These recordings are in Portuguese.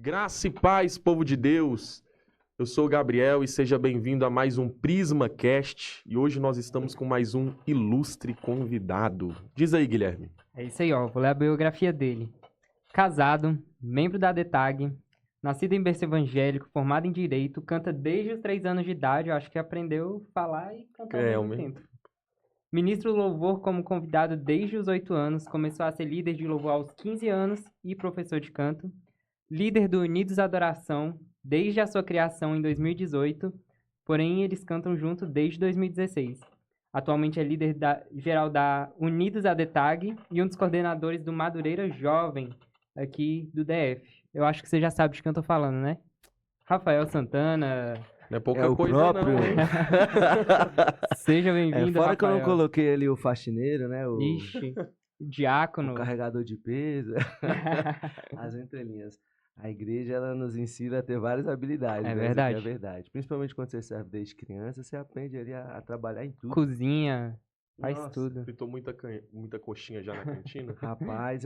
Graça e paz, povo de Deus. Eu sou o Gabriel e seja bem-vindo a mais um PrismaCast. E hoje nós estamos com mais um ilustre convidado. Diz aí, Guilherme. É isso aí, ó. Vou ler a biografia dele. Casado, membro da DETAG, nascido em berço evangélico, formado em Direito, canta desde os 3 anos de idade. Eu acho que aprendeu a falar e cantar ao mesmo tempo. Ministro do Louvor como convidado desde os 8 anos, começou a ser líder de louvor aos 15 anos e professor de canto. Líder do Unidos Adoração desde a sua criação em 2018, porém eles cantam junto desde 2016. Atualmente é líder geral da Unidos ADTAG e um dos coordenadores do Madureira Jovem, aqui do DF. Eu acho que você já sabe de quem eu tô falando, né? Rafael Santana. Não é pouca o coisa, próprio. não. Seja bem-vindo, Fora Rafael. que eu não coloquei ali o faxineiro, né? Ixi, diácono. O carregador de peso. As entrelinhas. A igreja, ela nos ensina a ter várias habilidades. É né? verdade. É verdade. Principalmente quando você serve desde criança, você aprende ali a trabalhar em tudo. Cozinha, faz Nossa, tudo. fritou muita coxinha já na cantina? Rapaz,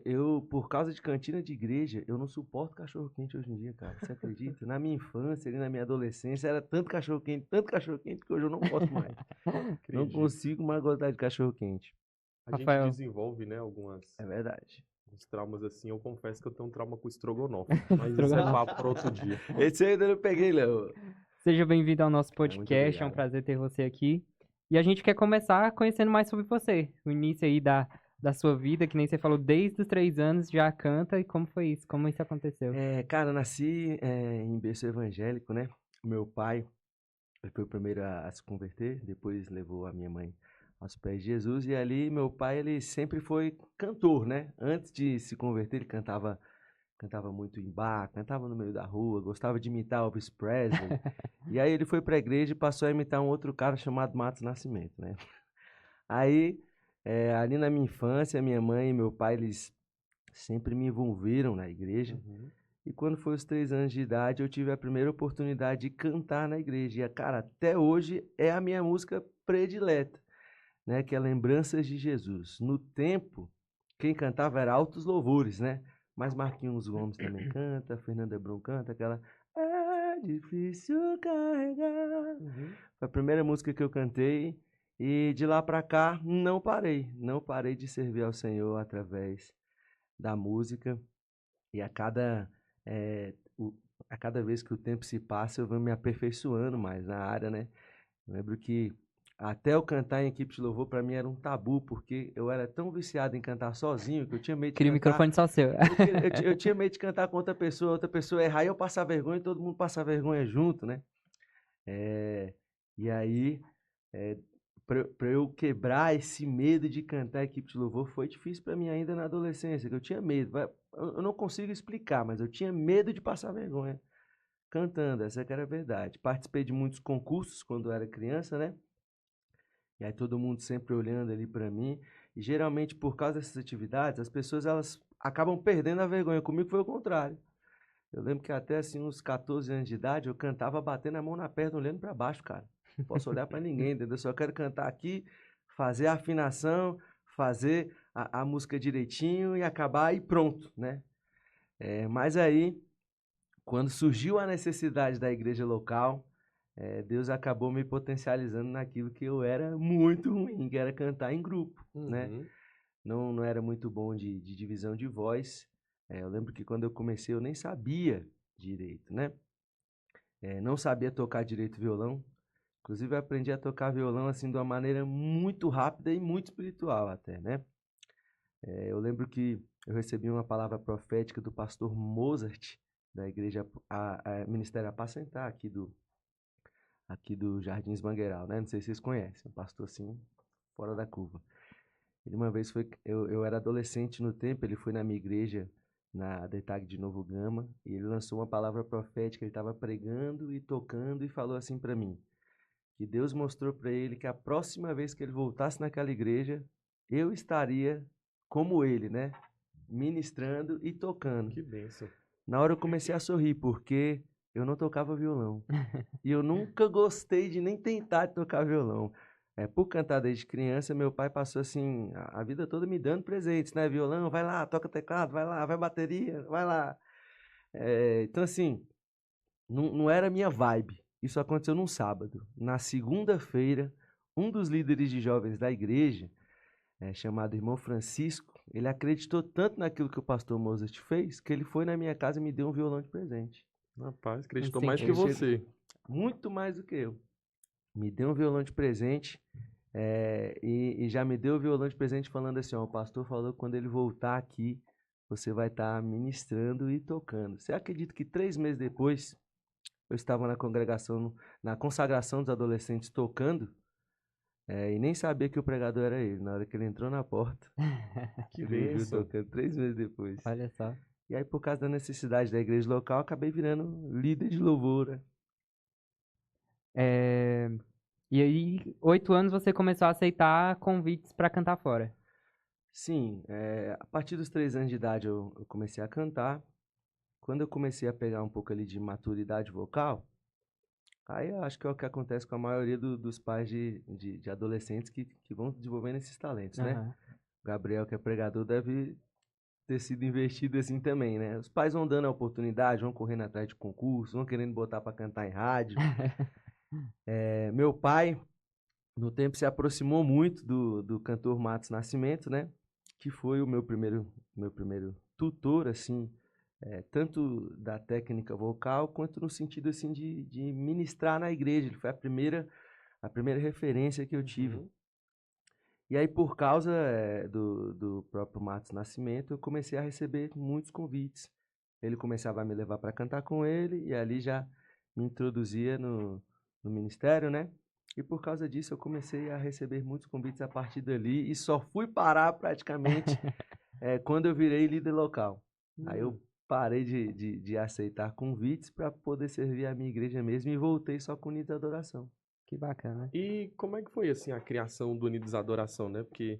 eu, por causa de cantina de igreja, eu não suporto cachorro-quente hoje em dia, cara. Você acredita? Na minha infância, ali na minha adolescência, era tanto cachorro-quente, que hoje eu não gosto mais. Não consigo mais gostar de cachorro-quente. A Rafael. gente desenvolve, né, É verdade. uns traumas assim. Eu confesso que eu tenho um trauma com estrogonofe, mas isso é papo para outro dia. Esse eu ainda não peguei, Léo. Seja bem-vindo ao nosso Muito podcast, é um obrigado. prazer ter você aqui. E a gente quer começar conhecendo mais sobre você. O início aí da sua vida, que nem você falou, desde os 3 anos já canta. E como foi isso? Como isso aconteceu? Cara, eu nasci em berço evangélico, né? O meu pai foi o primeiro a se converter, depois levou a minha mãe aos pés de Jesus. E ali, meu pai, ele sempre foi cantor, né? Antes de se converter, ele cantava muito em bar, cantava no meio da rua, gostava de imitar Elvis Presley. E aí ele foi pra igreja e passou a imitar um outro cara chamado Matos Nascimento, né? Aí, ali na minha infância, minha mãe e meu pai, eles sempre me envolveram na igreja. E quando foi os 3 anos de idade, eu tive a primeira oportunidade de cantar na igreja. E, cara, até hoje é a minha música predileta, né? Que é Lembranças de Jesus. No tempo, quem cantava era Altos Louvores, né? Mas Marquinhos Gomes também canta, Fernanda Brum canta, aquela É difícil carregar. Foi a primeira música que eu cantei. E de lá pra cá, não parei de servir ao Senhor através da música. E a cada vez que o tempo se passa, eu vou me aperfeiçoando mais na área, né? Eu lembro que até eu cantar em equipe de louvor, pra mim era um tabu, porque eu era tão viciado em cantar sozinho que eu tinha medo de Queria o cantar. microfone só seu. Eu tinha medo de cantar com outra pessoa errar e eu passar vergonha e todo mundo passar vergonha junto, né? E aí, pra eu quebrar esse medo de cantar equipe de louvor foi difícil pra mim ainda na adolescência, que eu tinha medo. Eu não consigo explicar, mas eu tinha medo de passar vergonha cantando, essa que era a verdade. Participei de muitos concursos quando eu era criança, né? E aí todo mundo sempre olhando ali pra mim. E geralmente, por causa dessas atividades, as pessoas elas acabam perdendo a vergonha. Comigo foi o contrário. Eu lembro que até assim, uns 14 anos de idade, eu cantava batendo a mão na perna, olhando pra baixo, cara. Não posso olhar pra ninguém, entendeu? Só quero cantar aqui, fazer a afinação, fazer a música direitinho e acabar e pronto, né? Mas aí, quando surgiu a necessidade da igreja local, Deus acabou me potencializando naquilo que eu era muito ruim, que era cantar em grupo, né? Não era muito bom de divisão de voz. Eu lembro que quando eu comecei eu nem sabia direito, né? Não sabia tocar direito violão. Inclusive eu aprendi a tocar violão assim de uma maneira muito rápida e muito espiritual até, né? Eu lembro que eu recebi uma palavra profética do pastor Mozart, da igreja Ministério Apacentar aqui do Jardins Mangueiral, né? Não sei se vocês conhecem, um pastor assim, fora da curva. Ele uma vez eu era adolescente no tempo, ele foi na minha igreja, na DETAG de Novo Gama, e ele lançou uma palavra profética, ele estava pregando e tocando e falou assim para mim, que Deus mostrou para ele que a próxima vez que ele voltasse naquela igreja, eu estaria como ele, né? Ministrando e tocando. Que bênção. Na hora eu comecei a sorrir, porque eu não tocava violão. E eu nunca gostei de nem tentar tocar violão. Por cantar desde criança, meu pai passou assim, a vida toda me dando presentes, né? Violão, vai lá, toca teclado, vai lá, vai bateria, vai lá. Então, assim, não era minha vibe. Isso aconteceu num sábado. Na segunda-feira, um dos líderes de jovens da igreja, chamado irmão Francisco, ele acreditou tanto naquilo que o pastor Mozart fez, que ele foi na minha casa e me deu um violão de presente. Rapaz, acreditou Sim, mais que você. Muito mais do que eu. Me deu um violão de presente e já me deu o violão de presente falando assim, ó, o pastor falou que quando ele voltar aqui, você vai estar ministrando e tocando. Você acredita que 3 meses depois, eu estava na congregação, na consagração dos adolescentes tocando, e nem sabia que o pregador era ele. Na hora que ele entrou na porta, Que ele me viu bênção. tocando 3 meses depois. Olha só. E aí, por causa da necessidade da igreja local, acabei virando líder de louvor, né? É, E aí, 8 anos você começou a aceitar convites pra cantar fora. Sim, a partir dos 3 anos de idade eu comecei a cantar. Quando eu comecei a pegar um pouco ali de maturidade vocal, aí eu acho que é o que acontece com a maioria dos pais de adolescentes que vão desenvolvendo esses talentos, né? Aham. O Gabriel, que é pregador, deve ter sido investido assim também, né? Os pais vão dando a oportunidade, vão correndo atrás de concurso, vão querendo botar para cantar em rádio. Meu pai, no tempo, se aproximou muito do cantor Matos Nascimento, né? Que foi o meu primeiro tutor, assim, tanto da técnica vocal, quanto no sentido, assim, de ministrar na igreja. Ele foi a primeira referência que eu tive. Uhum. E aí, por causa do próprio Matos Nascimento, eu comecei a receber muitos convites. Ele começava a me levar para cantar com ele, e ali já me introduzia no ministério, né? E por causa disso, eu comecei a receber muitos convites a partir dali, e só fui parar praticamente quando eu virei líder local. Aí eu parei de aceitar convites para poder servir a minha igreja mesmo e voltei só com Unidos da Adoração. Que bacana. E como é que foi, assim, a criação do Unidos da Adoração, né? Porque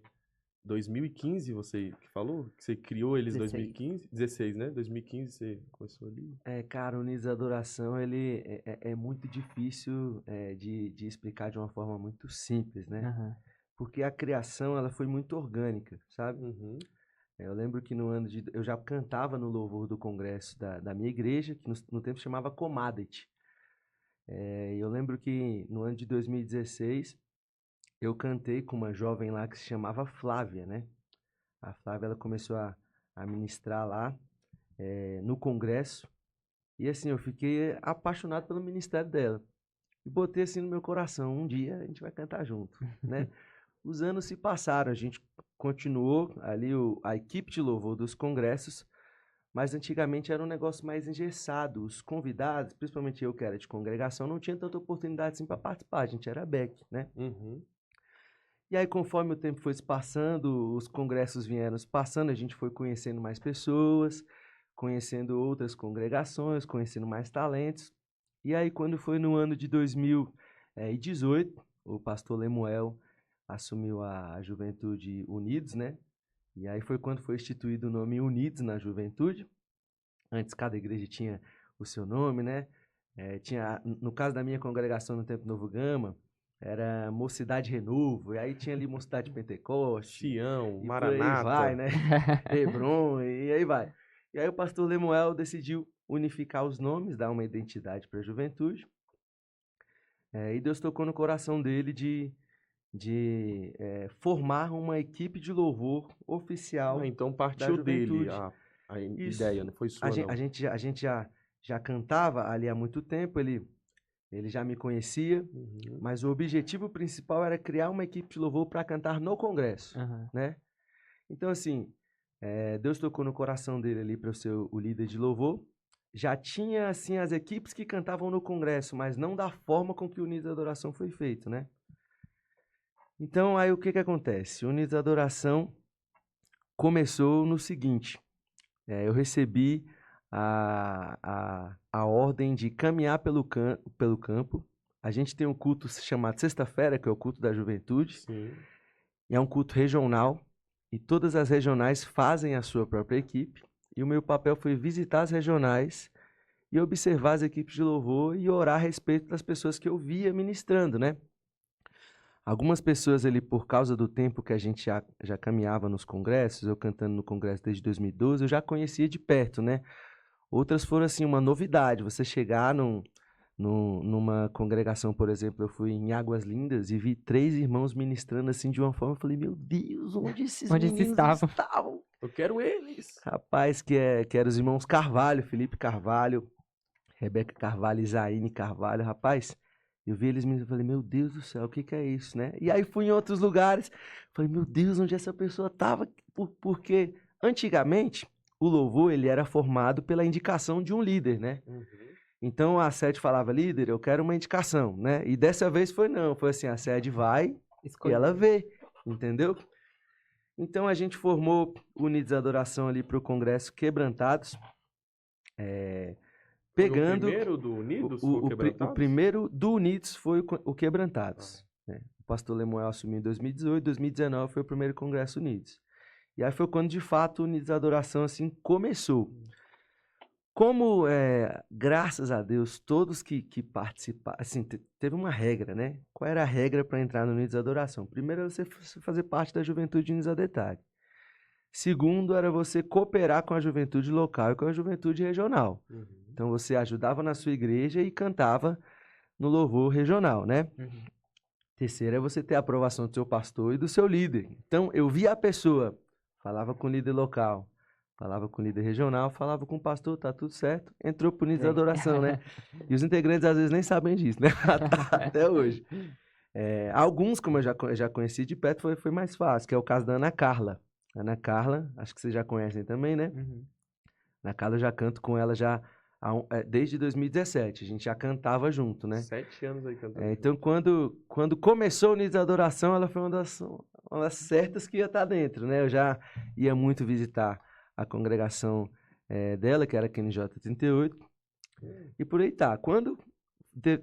2015 você que falou? Que você criou eles em 16. 2015? 16, né? 2015 você começou ali. Cara, o Unidos da Adoração, ele é muito difícil de explicar de uma forma muito simples, né? Aham. Porque a criação, ela foi muito orgânica, sabe? Uhum. Eu lembro que eu já cantava no louvor do congresso da minha igreja, que no tempo chamava Comadet. Eu lembro que no ano de 2016, eu cantei com uma jovem lá que se chamava Flávia, né? A Flávia, ela começou a ministrar lá no congresso. E assim, eu fiquei apaixonado pelo ministério dela. E botei assim no meu coração, um dia a gente vai cantar junto, né? Os anos se passaram, a gente continuou ali a equipe de louvor dos congressos, mas antigamente era um negócio mais engessado. Os convidados, principalmente eu que era de congregação, não tinha tanta oportunidade assim para participar, a gente era back, né? Uhum. E aí, conforme o tempo foi se passando, os congressos vieram se passando, a gente foi conhecendo mais pessoas, conhecendo outras congregações, conhecendo mais talentos. E aí, quando foi no ano de 2018, o pastor Lemuel assumiu a Juventude Unidos, né? E aí foi quando foi instituído o nome Unidos na Juventude. Antes, cada igreja tinha o seu nome, né? No caso da minha congregação no Tempo Novo Gama, era Mocidade Renovo, e aí tinha ali Mocidade Pentecoste, Sião, e por aí Maranata. vai, né? Hebron, e aí vai. E aí o pastor Lemuel decidiu unificar os nomes, dar uma identidade para a juventude. E Deus tocou no coração dele de formar uma equipe de louvor oficial Então da partiu dele juventude. a Isso. ideia, não foi A sua, gente, não. a gente já cantava ali há muito tempo, ele já me conhecia, Uhum. mas o objetivo principal era criar uma equipe de louvor para cantar no congresso, Aham. né? Então, assim, Deus tocou no coração dele ali para ser o líder de louvor. Já tinha, assim, as equipes que cantavam no congresso, mas não da forma com que o Unidos da Adoração foi feito, né? Então, aí o que acontece? O Unidos da Adoração começou no seguinte, eu recebi a ordem de caminhar pelo campo. A gente tem um culto chamado Sexta-feira, que é o culto da juventude, Sim. e é um culto regional, e todas as regionais fazem a sua própria equipe, e o meu papel foi visitar as regionais e observar as equipes de louvor e orar a respeito das pessoas que eu via ministrando, né? Algumas pessoas ali, por causa do tempo que a gente já caminhava nos congressos, eu cantando no congresso desde 2012, eu já conhecia de perto, né? Outras foram, assim, uma novidade. Você chegar numa congregação, por exemplo, eu fui em Águas Lindas e vi 3 irmãos ministrando, assim, de uma forma. Eu falei, meu Deus, onde esses meninos estavam? Eu quero eles. Rapaz, que eram os irmãos Carvalho, Felipe Carvalho, Rebeca Carvalho, Isaíne Carvalho. Rapaz, eu vi eles ministrando, falei, meu Deus do céu, o que é isso, né? E aí fui em outros lugares, falei, meu Deus, onde essa pessoa estava? Porque antigamente o louvor ele era formado pela indicação de um líder, né? Então a sede falava, líder, eu quero uma indicação, né? E dessa vez foi assim, a sede vai e ela vê, entendeu? Então a gente formou Unidos Adoração ali para o Congresso Quebrantados, pegando... O primeiro do Unidos foi o Quebrantados? O primeiro do Unidos foi o Quebrantados. Né? O pastor Lemuel assumiu em 2018, 2019 foi o primeiro Congresso Unidos. E aí foi quando, de fato, o Unidos Adoração, assim, começou. Como, graças a Deus, todos que participaram, assim, teve uma regra, né? Qual era a regra para entrar no Unidos Adoração? Primeiro era você fazer parte da juventude Unidos Adetag. Segundo era você cooperar com a juventude local e com a juventude regional. Então você ajudava na sua igreja e cantava no louvor regional, né? Terceiro é você ter a aprovação do seu pastor e do seu líder. Então eu via a pessoa, falava com o líder local, falava com o líder regional, falava com o pastor, tá tudo certo, entrou pro Unidos Adoração, né? E os integrantes às vezes nem sabem disso, né? Até hoje. Alguns, como eu já conheci de perto, foi mais fácil, que é o caso da Ana Carla. Ana Carla, acho que vocês já conhecem também, né? Ana Carla, eu já canto com ela desde 2017. A gente já cantava junto, né? 7 anos aí cantando. Então, quando começou o Unidos da Adoração, ela foi uma das certas que ia estar dentro, né? Eu já ia muito visitar a congregação dela, que era aqui no J38. E por aí tá. Quando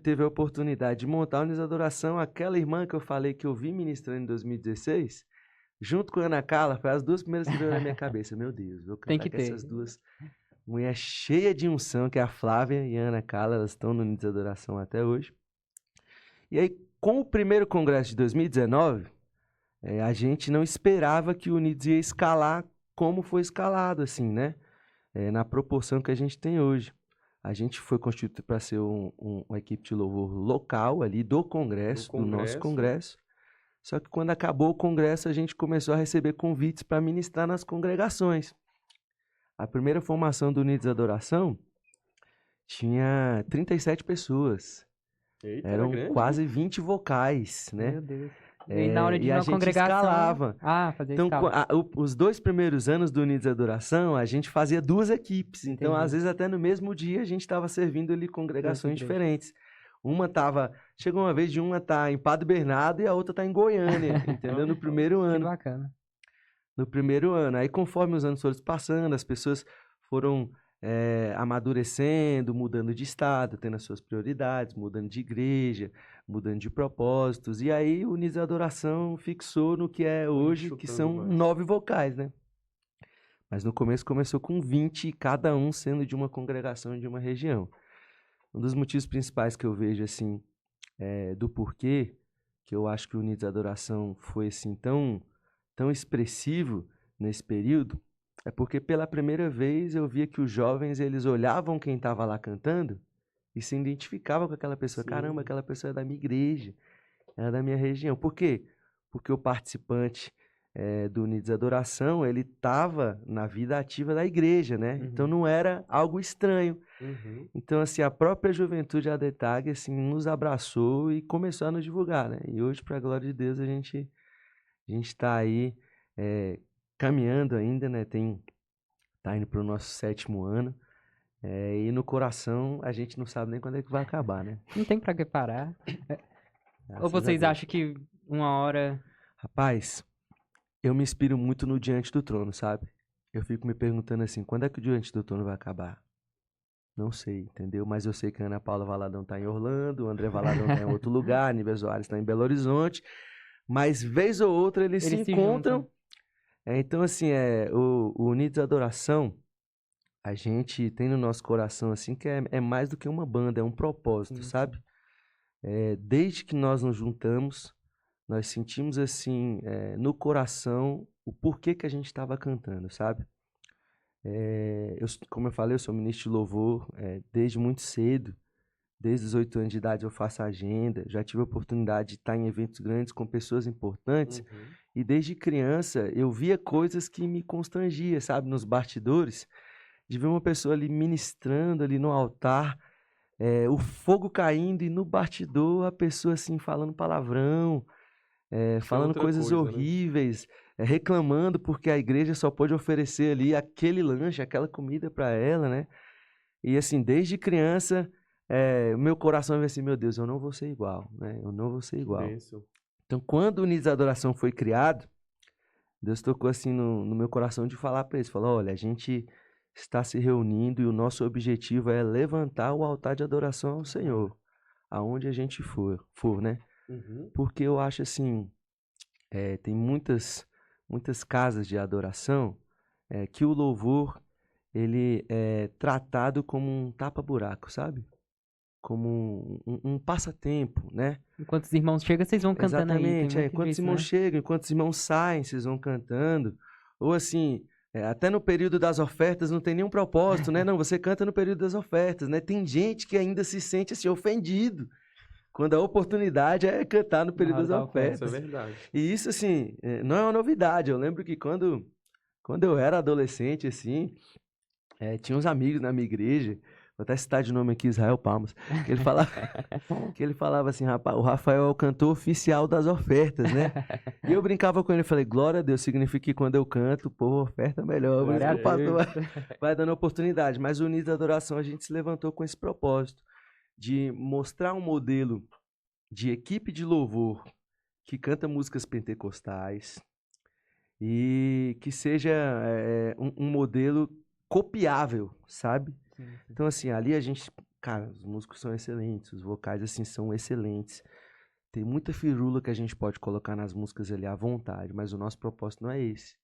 teve a oportunidade de montar a Unidos da Adoração, aquela irmã que eu falei que eu vi ministrando em 2016... junto com a Ana Carla, foi as 2 primeiras que veio na minha cabeça. Meu Deus, vou cantar com essas 2 mulheres cheias de unção, que é a Flávia e a Ana Carla, elas estão no Unidos de Adoração até hoje. E aí, com o primeiro congresso de 2019, a gente não esperava que o Unidos ia escalar como foi escalado, assim, né? Na proporção que a gente tem hoje. A gente foi constituído para ser uma equipe de louvor local ali do congresso, do nosso congresso. Só que quando acabou o congresso, a gente começou a receber convites para ministrar nas congregações. A primeira formação do Unidos Adoração tinha 37 pessoas. Eita, eram grande, quase 20 vocais, né? Meu Deus. E na hora de e uma a gente congregação... escalava. Fazer Então, escala. os 2 primeiros anos do Unidos Adoração, a gente fazia 2 equipes. Então, Entendi. às vezes, até no mesmo dia, a gente estava servindo ali congregações diferentes. Chegou uma vez de uma tá em Padre Bernardo e a outra tá em Goiânia, entendeu? No primeiro Que ano. bacana. No primeiro ano. Aí, conforme os anos foram passando, as pessoas foram amadurecendo, mudando de estado, tendo as suas prioridades, mudando de igreja, mudando de propósitos. E aí, o Unidos da Adoração fixou no que é hoje, que são 9 vocais, né? Mas no começo começou com 20, cada um sendo de uma congregação de uma região. Um dos motivos principais que eu vejo, assim, do porquê que eu acho que o Unidos da Adoração foi, assim, tão expressivo nesse período, é porque pela primeira vez eu via que os jovens, eles olhavam quem estava lá cantando e se identificavam com aquela pessoa. Sim. Caramba, aquela pessoa é da minha igreja, é da minha região. Por quê? Porque o participante do Unidos da Adoração, ele estava na vida ativa da igreja, né? Então não era algo estranho. Então, assim, a própria juventude Adetag, assim, nos abraçou e começou a nos divulgar, né? E hoje, para a glória de Deus, a gente está aí caminhando ainda, né? Tá indo para o nosso 7º ano. E no coração, a gente não sabe nem quando é que vai acabar, né? Não tem pra que parar. Ou vocês acham que uma hora... Rapaz, eu me inspiro muito no Diante do Trono, sabe? Eu fico me perguntando assim, quando é que o Diante do Trono vai acabar? Não sei, entendeu? Mas eu sei que a Ana Paula Valadão tá em Orlando, o André Valadão tá em outro lugar, a Nível Soares tá em Belo Horizonte, mas vez ou outra eles se encontram. Então, assim, o Unidos Adoração, a gente tem no nosso coração, assim, que é mais do que uma banda, é um propósito, sabe? Desde que nós nos juntamos, nós sentimos, assim, no coração, o porquê que a gente estava cantando, sabe? Como eu falei, eu sou ministro de louvor desde muito cedo. Desde os 8 anos de idade eu faço agenda, já tive a oportunidade de estar em eventos grandes com pessoas importantes. E desde criança eu via coisas que me constrangiam, sabe, nos bastidores, de ver uma pessoa ali ministrando ali no altar, o fogo caindo e no bastidor a pessoa assim falando palavrão, falando coisas horríveis, reclamando porque a igreja só pode oferecer ali aquele lanche, aquela comida para ela, né? E assim, desde criança, o meu coração vai assim, meu Deus, eu não vou ser igual, né? Eu não vou ser igual. Benção. Então, quando o Unidos da Adoração foi criado, Deus tocou assim no meu coração de falar para eles, falou, olha, a gente está se reunindo e o nosso objetivo é levantar o altar de adoração ao Senhor, aonde a gente for, né? Porque eu acho assim, tem muitas casas de adoração que o louvor, ele é tratado como um tapa-buraco, sabe? Como um passatempo, né? Enquanto os irmãos chegam, vocês vão cantando aí. Exatamente, enquanto os irmãos chegam, enquanto os irmãos saem, vocês vão cantando. Ou assim, até no período das ofertas não tem nenhum propósito, né? Não, você canta no período das ofertas, né? Tem gente que ainda se sente assim, ofendido, quando a oportunidade é cantar no período das ofertas. Isso é verdade. E isso, assim, não é uma novidade. Eu lembro que quando eu era adolescente, assim, tinha uns amigos na minha igreja, vou até citar de nome aqui, Israel Palmas, que ele falava assim, rapaz, o Rafael é o cantor oficial das ofertas, né? E eu brincava com ele, falei, glória a Deus, significa que quando eu canto, o povo oferta melhor, por isso que o pastor vai dando oportunidade. Mas o Unidos da Adoração, a gente se levantou com esse propósito, de mostrar um modelo de equipe de louvor que canta músicas pentecostais e que seja um modelo copiável, sabe? Sim. Então, assim, ali a gente... Cara, os músicos são excelentes, os vocais, assim, são excelentes. Tem muita firula que a gente pode colocar nas músicas ali à vontade, mas o nosso propósito não é esse.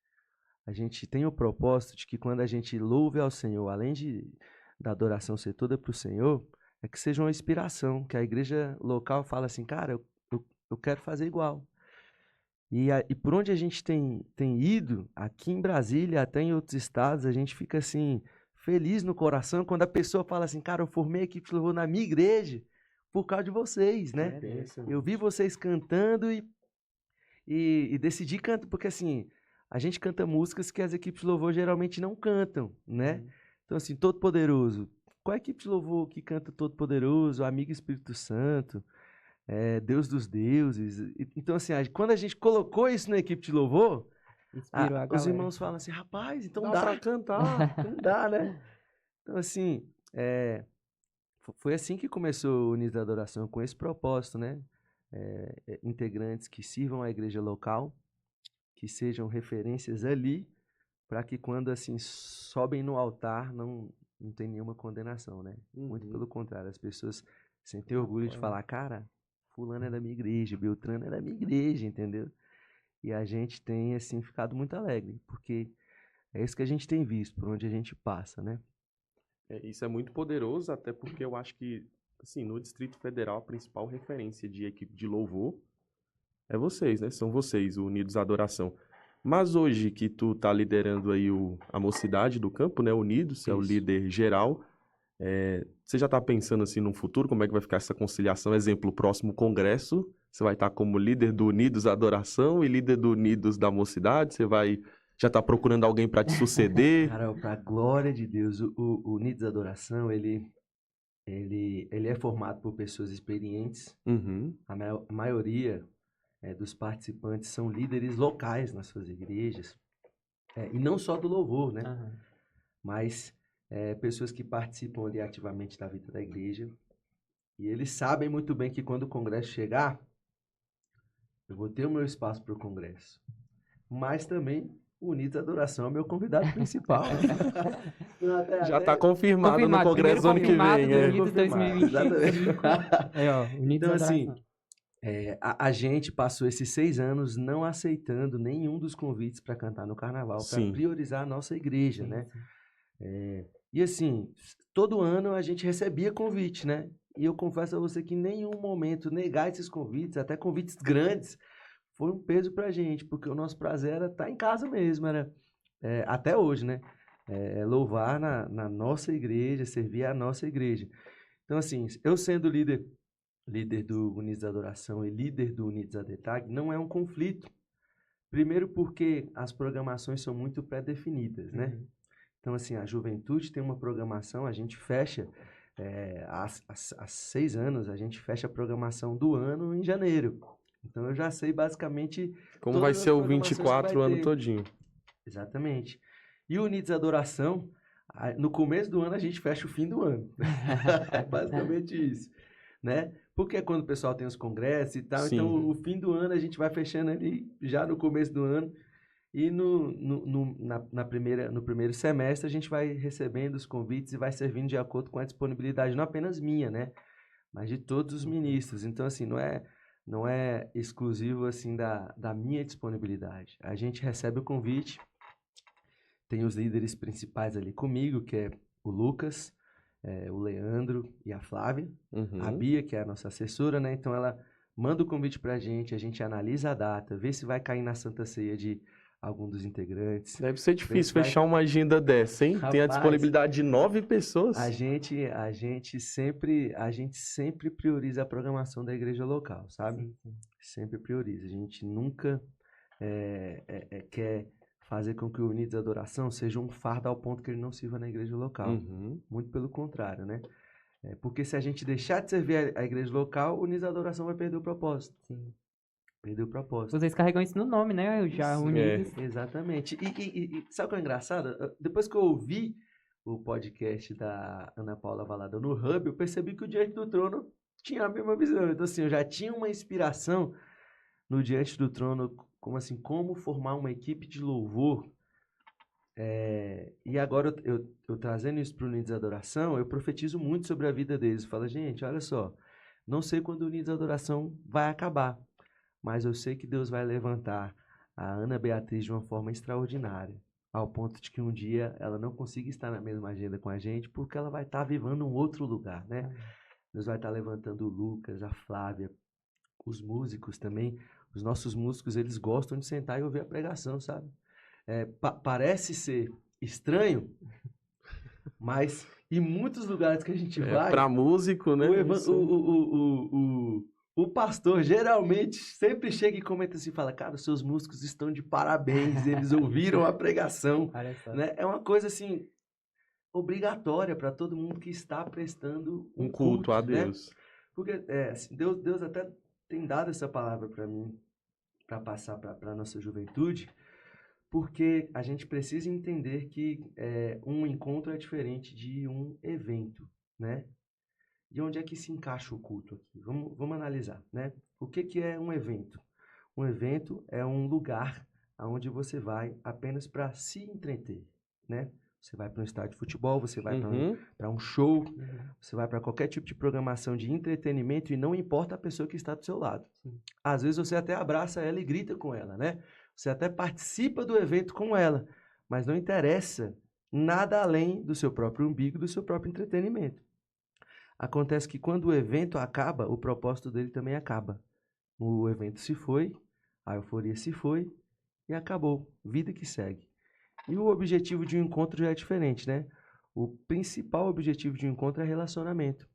A gente tem o propósito de que quando a gente louve ao Senhor, além da adoração ser toda para o Senhor, é que seja uma inspiração, que a igreja local fala assim, cara, eu quero fazer igual. E por onde a gente tem ido, aqui em Brasília, até em outros estados, a gente fica assim, feliz no coração quando a pessoa fala assim, cara, eu formei a equipe de louvor na minha igreja por causa de vocês, né? Eu vi vocês cantando e decidi cantar, porque assim, a gente canta músicas que as equipes de louvor geralmente não cantam, né? Então assim, Todo Poderoso. Qual é a equipe de louvor que canta Todo Poderoso, Amigo Espírito Santo, Deus dos Deuses? Então assim, quando a gente colocou isso na equipe de louvor, os irmãos falam assim, rapaz, então dá pra cantar, não dá, né? Então assim, foi assim que começou o Unidos da Adoração, com esse propósito, né? Integrantes que sirvam a igreja local, que sejam referências ali, para que quando assim sobem no altar não tem nenhuma condenação, né? Muito pelo contrário, as pessoas sentem orgulho de falar, cara, fulano é da minha igreja, Beltrano é da minha igreja, entendeu? E a gente tem assim ficado muito alegre, porque é isso que a gente tem visto, por onde a gente passa, né? Isso é muito poderoso, até porque eu acho que, assim, no Distrito Federal, a principal referência de equipe de louvor é vocês, né? São vocês, o Unidos da Adoração. Mas hoje que tu tá liderando aí a mocidade do campo, né? Unidos, você é o líder geral. Você já tá pensando, assim, no futuro, como é que vai ficar essa conciliação? Exemplo, o próximo congresso, você vai estar como líder do Unidos da Adoração e líder do Unidos da mocidade? Você vai... Já tá procurando alguém para te suceder? Cara, pra glória de Deus, o Unidos da Adoração, ele é formado por pessoas experientes. A maioria dos participantes são líderes locais nas suas igrejas. E não só do louvor, né? Mas pessoas que participam ali ativamente da vida da igreja. E eles sabem muito bem que quando o congresso chegar, eu vou ter o meu espaço para o congresso. Mas também... o Unidos da Adoração é meu convidado principal. Já está confirmado no congresso do ano que vem. Unidos 2025. Então, assim, a gente passou esses 6 anos não aceitando nenhum dos convites para cantar no carnaval, para priorizar a nossa igreja, né? E assim, todo ano a gente recebia convite, né? E eu confesso a você que em nenhum momento negar esses convites, até convites grandes, foi um peso pra gente, porque o nosso prazer era estar em casa mesmo, até hoje, né? louvar na nossa igreja, servir a nossa igreja. Então, assim, eu sendo líder do Unidos da Adoração e líder do Unidos da DETAG, não é um conflito. Primeiro porque as programações são muito pré-definidas, né? Então, assim, a juventude tem uma programação, a gente fecha, há 6 anos, a gente fecha a programação do ano em janeiro. Então, eu já sei basicamente Como vai ser o 24 o ano todinho. Exatamente. E o Unidos Adoração, no começo do ano a gente fecha o fim do ano. É basicamente isso, né? Porque é quando o pessoal tem os congressos e tal, então o fim do ano a gente vai fechando ali já no começo do ano. E no primeiro semestre a gente vai recebendo os convites e vai servindo de acordo com a disponibilidade, não apenas minha, né? Mas de todos os ministros. Então, assim, não é exclusivo, assim, da minha disponibilidade. A gente recebe o convite, tem os líderes principais ali comigo, que é o Lucas, o Leandro e a Flávia. A Bia, que é a nossa assessora, né? Então, ela manda o convite pra gente, a gente analisa a data, vê se vai cair na Santa Ceia de algum dos integrantes. Deve ser difícil fechar uma agenda dessa, hein? Rapaz, tem a disponibilidade de 9 pessoas. A gente sempre prioriza a programação da igreja local, sabe? Sim. Sempre prioriza. A gente nunca quer fazer com que o Unidos da Adoração seja um fardo ao ponto que ele não sirva na igreja local. Muito pelo contrário, né? Porque se a gente deixar de servir a igreja local, o Unidos da Adoração vai perder o propósito. Sim. Perdeu o propósito. Vocês carregam isso no nome, né? Já Unidos. Exatamente. E sabe o que é engraçado? Depois que eu ouvi o podcast da Ana Paula Valada no Hub, eu percebi que o Diante do Trono tinha a mesma visão. Então, assim, eu já tinha uma inspiração no Diante do Trono, como formar uma equipe de louvor. E agora, eu trazendo isso para o Unidos da Adoração, eu profetizo muito sobre a vida deles. Eu falo, gente, olha só, não sei quando o Unidos da Adoração vai acabar, mas eu sei que Deus vai levantar a Ana Beatriz de uma forma extraordinária, ao ponto de que um dia ela não consiga estar na mesma agenda com a gente, porque ela vai estar vivendo um outro lugar, né? Deus vai estar levantando o Lucas, a Flávia, os músicos também. Os nossos músicos, eles gostam de sentar e ouvir a pregação, sabe? Parece ser estranho, mas em muitos lugares que a gente vai... Para músico, né? O pastor geralmente sempre chega e comenta assim, fala, cara, os seus músicos estão de parabéns, eles ouviram a pregação, né? É uma coisa assim, obrigatória para todo mundo que está prestando um culto a Deus. Né? Porque assim, Deus até tem dado essa palavra para mim, para passar para a nossa juventude, porque a gente precisa entender que um encontro é diferente de um evento, né? E onde é que se encaixa o culto aqui? Vamos analisar, né? O que é um evento? Um evento é um lugar onde você vai apenas para se entreter, né? Você vai para um estádio de futebol, você vai para um show, você vai para qualquer tipo de programação de entretenimento e não importa a pessoa que está do seu lado. Às vezes você até abraça ela e grita com ela, né? Você até participa do evento com ela, mas não interessa nada além do seu próprio umbigo, do seu próprio entretenimento. Acontece que quando o evento acaba, o propósito dele também acaba. O evento se foi, a euforia se foi e acabou. Vida que segue. E o objetivo de um encontro já é diferente, né? O principal objetivo de um encontro é relacionamento.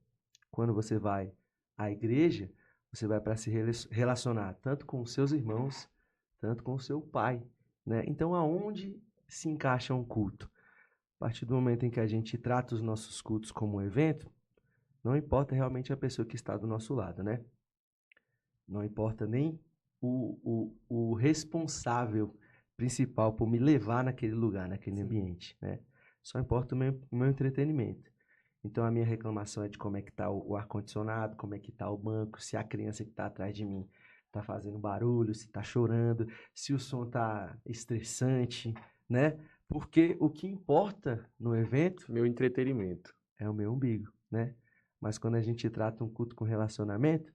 Quando você vai à igreja, você vai para se relacionar tanto com os seus irmãos, tanto com o seu pai, né? Então, aonde se encaixa um culto? A partir do momento em que a gente trata os nossos cultos como um evento, não importa realmente a pessoa que está do nosso lado, né? Não importa nem o responsável principal por me levar naquele lugar, naquele ambiente, né? Só importa o meu entretenimento. Então, a minha reclamação é de como é que está o ar-condicionado, como é que está o banco, se a criança que está atrás de mim está fazendo barulho, se está chorando, se o som está estressante, né? Porque o que importa no evento... Meu entretenimento. É o meu umbigo, né? Mas quando a gente trata um culto com relacionamento,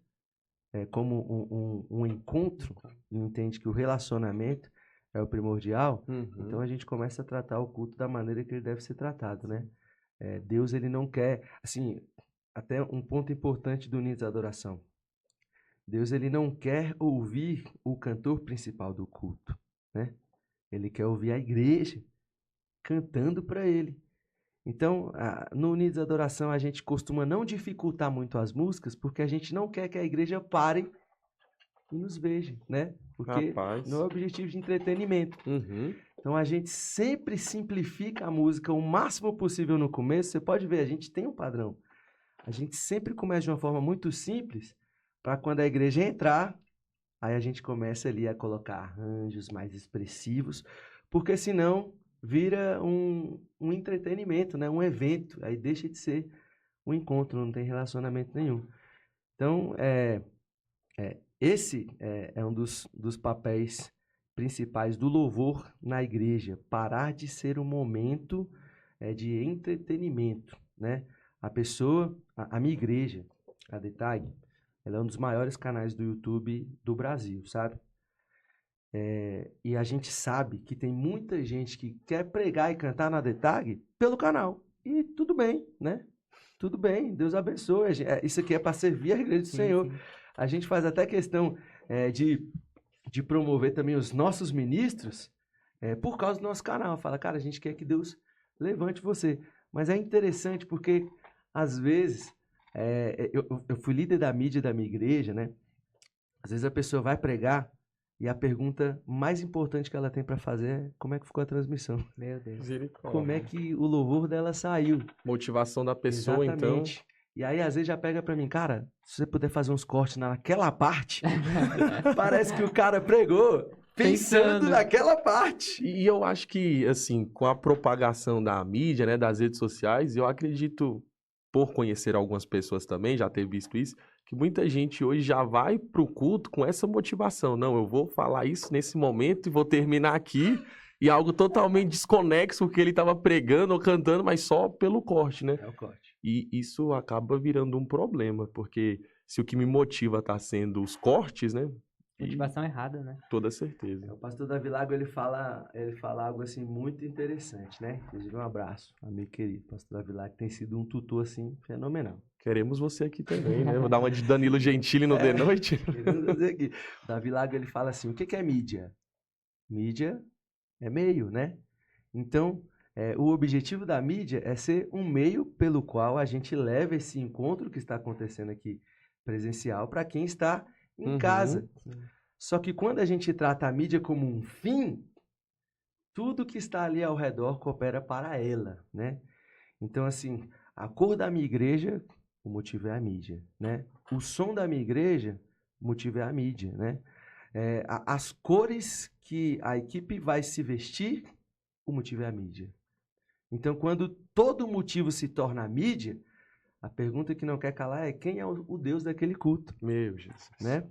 como um encontro, e entende que o relacionamento é o primordial, então a gente começa a tratar o culto da maneira que ele deve ser tratado, né? Deus, ele não quer... Assim, até um ponto importante do Unidos da Adoração. Deus, ele não quer ouvir o cantor principal do culto, né? Ele quer ouvir a igreja cantando para ele. Então, no Unidos da Adoração, a gente costuma não dificultar muito as músicas, porque a gente não quer que a igreja pare e nos veja, né? Porque não é objetivo de entretenimento. Uhum. Então, a gente sempre simplifica a música o máximo possível no começo. Você pode ver, a gente tem um padrão. A gente sempre começa de uma forma muito simples, para quando a igreja entrar, aí a gente começa ali a colocar arranjos mais expressivos, porque senão vira um entretenimento, né? Um evento, aí deixa de ser um encontro, não tem relacionamento nenhum. Então, esse é um dos papéis principais do louvor na igreja, parar de ser um momento de entretenimento, né? A pessoa, a minha igreja, a DETAG, ela é um dos maiores canais do YouTube do Brasil, sabe? E a gente sabe que tem muita gente que quer pregar e cantar na DETAG pelo canal. E tudo bem, né? Tudo bem, Deus abençoe. Isso aqui é para servir a igreja do Senhor. Sim. A gente faz até questão de promover também os nossos ministros por causa do nosso canal. Fala, cara, a gente quer que Deus levante você. Mas é interessante porque, às vezes, eu fui líder da mídia da minha igreja, né? Às vezes a pessoa vai pregar e a pergunta mais importante que ela tem para fazer é como é que ficou a transmissão. Meu Deus. Como é que o louvor dela saiu. Motivação da pessoa, exatamente. Então. E aí, às vezes, já pega para mim, cara, se você puder fazer uns cortes naquela parte, parece que o cara pregou pensando naquela parte. E eu acho que, assim, com a propagação da mídia, né, das redes sociais, eu acredito, por conhecer algumas pessoas também, já ter visto isso, que muita gente hoje já vai pro culto com essa motivação. Não, eu vou falar isso nesse momento e vou terminar aqui, e algo totalmente desconexo com o que ele estava pregando ou cantando, mas só pelo corte, né? É o corte. E isso acaba virando um problema, porque se o que me motiva tá sendo os cortes, né? Motivação errada, né? Toda certeza. O pastor Davi Lago, ele fala algo assim muito interessante, né? Inclusive um abraço, amigo querido. O pastor Davi Lago tem sido um tutor assim fenomenal. Queremos você aqui também, né? Vou dar uma de Danilo Gentili no The Noite. Queremos fazer aqui. O Davi Lago, ele fala assim, o que é mídia? Mídia é meio, né? Então, o objetivo da mídia é ser um meio pelo qual a gente leva esse encontro que está acontecendo aqui presencial para quem está em casa. Só que quando a gente trata a mídia como um fim, tudo que está ali ao redor coopera para ela, né? Então, assim, a cor da minha igreja, o motivo é a mídia, né? O som da minha igreja, o motivo é a mídia, né? As cores que a equipe vai se vestir, o motivo é a mídia. Então, quando todo motivo se torna a mídia, a pergunta que não quer calar é quem é o Deus daquele culto. Meu Jesus. Né?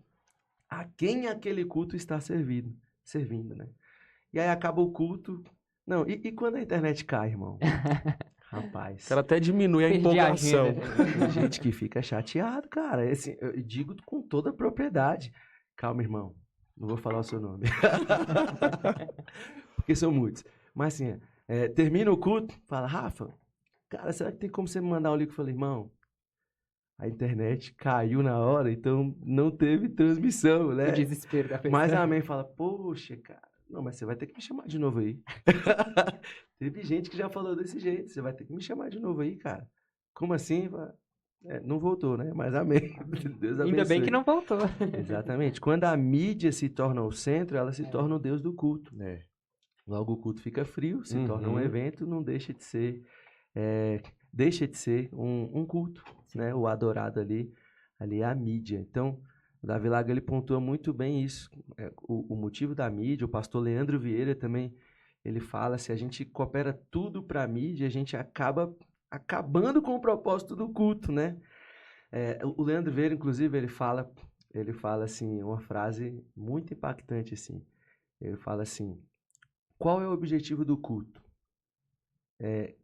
A quem aquele culto está servindo, né? E aí acaba o culto. Não, e quando a internet cai, irmão? Rapaz. O cara até diminui a empolgação. Tem gente que fica chateado, cara. Assim, eu digo com toda a propriedade. Calma, irmão. Não vou falar o seu nome. Porque são muitos. Mas assim, termina o culto, fala, Rafa, cara, será que tem como você me mandar o link? Eu falei, irmão, a internet caiu na hora, então não teve transmissão, né? O desespero da pessoa. Mas a mãe fala, poxa, cara, não, mas você vai ter que me chamar de novo aí. Teve gente que já falou desse jeito, você vai ter que me chamar de novo aí, cara. Como assim? Não voltou, né? Mas amém. Deus abençoe. Ainda bem que não voltou. Exatamente. Quando a mídia se torna o centro, ela se torna o Deus do culto. É. Logo o culto fica frio, se torna um evento, não deixa de ser, um culto, né? O adorado ali é a mídia. Então, o Davi Lago, ele pontua muito bem isso. O motivo da mídia, o pastor Leandro Vieira também, ele fala, se a gente coopera tudo para a mídia, a gente acaba acabando com o propósito do culto, né? O Leandro Vieira, inclusive, ele fala assim, uma frase muito impactante, assim. Ele fala assim, qual é o objetivo do culto?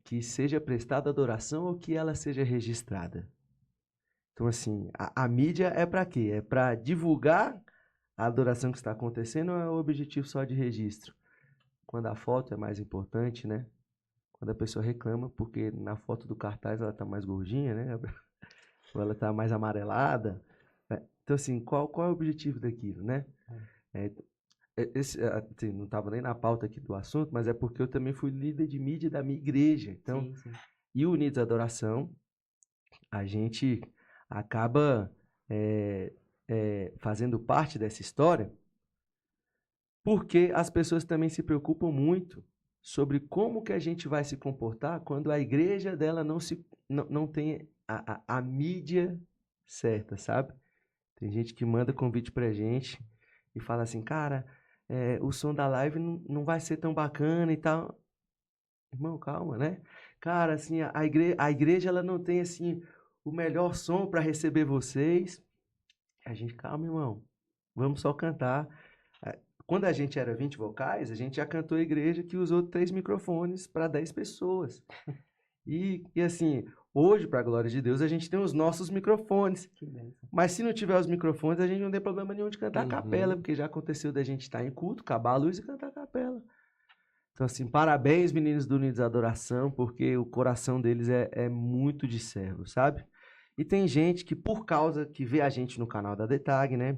Que seja prestada adoração ou que ela seja registrada? Então, assim, a mídia é para quê? É para divulgar a adoração que está acontecendo ou é o objetivo só de registro? Quando a foto é mais importante, né? Quando a pessoa reclama, porque na foto do cartaz ela está mais gordinha, né? Ou ela está mais amarelada. Então, assim, qual é o objetivo daquilo, né? Assim, não estava nem na pauta aqui do assunto, mas é porque eu também fui líder de mídia da minha igreja. Então, Sim. e o Unidos Adoração, a gente acaba fazendo parte dessa história, porque as pessoas também se preocupam muito sobre como que a gente vai se comportar quando a igreja dela não tem a mídia certa, sabe? Tem gente que manda convite pra gente e fala assim, cara, o som da live não vai ser tão bacana e tal. Irmão, calma, né? Cara, assim, a igreja ela não tem, assim, o melhor som para receber vocês. A gente, calma, irmão, vamos só cantar. Quando a gente era 20 vocais, a gente já cantou a igreja que usou 3 microfones para 10 pessoas. E assim, hoje, para a glória de Deus, a gente tem os nossos microfones. Mas se não tiver os microfones, a gente não tem problema nenhum de cantar a capela, porque já aconteceu da gente estar em culto, acabar a luz e cantar a capela. Então, assim, parabéns, meninos do Unidos Adoração, porque o coração deles é muito de servo, sabe? E tem gente que, por causa que vê a gente no canal da DETAG, né?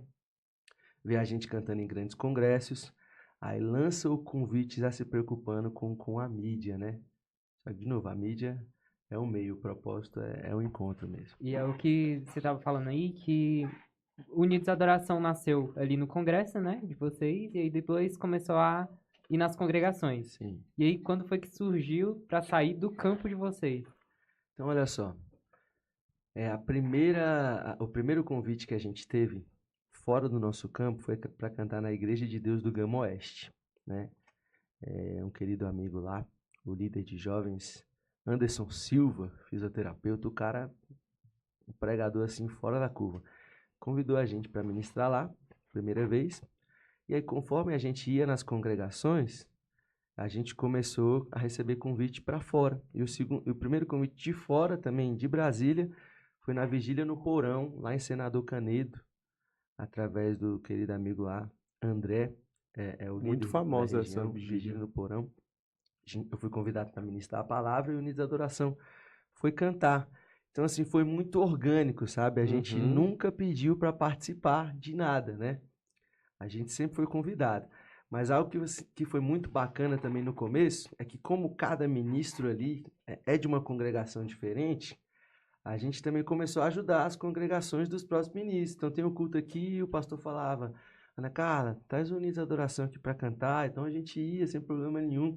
Vê a gente cantando em grandes congressos, aí lança o convite já se preocupando com a mídia, né? Só que, de novo, a mídia é um meio, o propósito é o encontro mesmo. E é o que você estava falando aí, que Unidos Adoração nasceu ali no congresso, né, de vocês, e aí depois começou a ir nas congregações. Sim. E aí, quando foi que surgiu para sair do campo de vocês? Então, olha só. O primeiro convite que a gente teve fora do nosso campo foi para cantar na Igreja de Deus do Gama Oeste, né? Um querido amigo lá, o líder de jovens, Anderson Silva, fisioterapeuta, um pregador assim fora da curva, convidou a gente para ministrar lá, primeira vez. E aí, conforme a gente ia nas congregações, a gente começou a receber convite para fora. E o primeiro convite de fora também, de Brasília, foi na Vigília no Porão, lá em Senador Canedo, através do querido amigo lá, André, o líder Muito famosa da região, essa vigília no Porão. Eu fui convidado para ministrar a palavra e o Unidos da Adoração foi cantar. Então, assim, foi muito orgânico, sabe? A gente nunca pediu para participar de nada, né? A gente sempre foi convidado. Mas algo que foi muito bacana também no começo é que, como cada ministro ali é de uma congregação diferente, a gente também começou a ajudar as congregações dos próprios ministros. Então, tem um culto aqui, o pastor falava, Ana Carla, traz o Unidos da Adoração aqui para cantar. Então, a gente ia sem problema nenhum.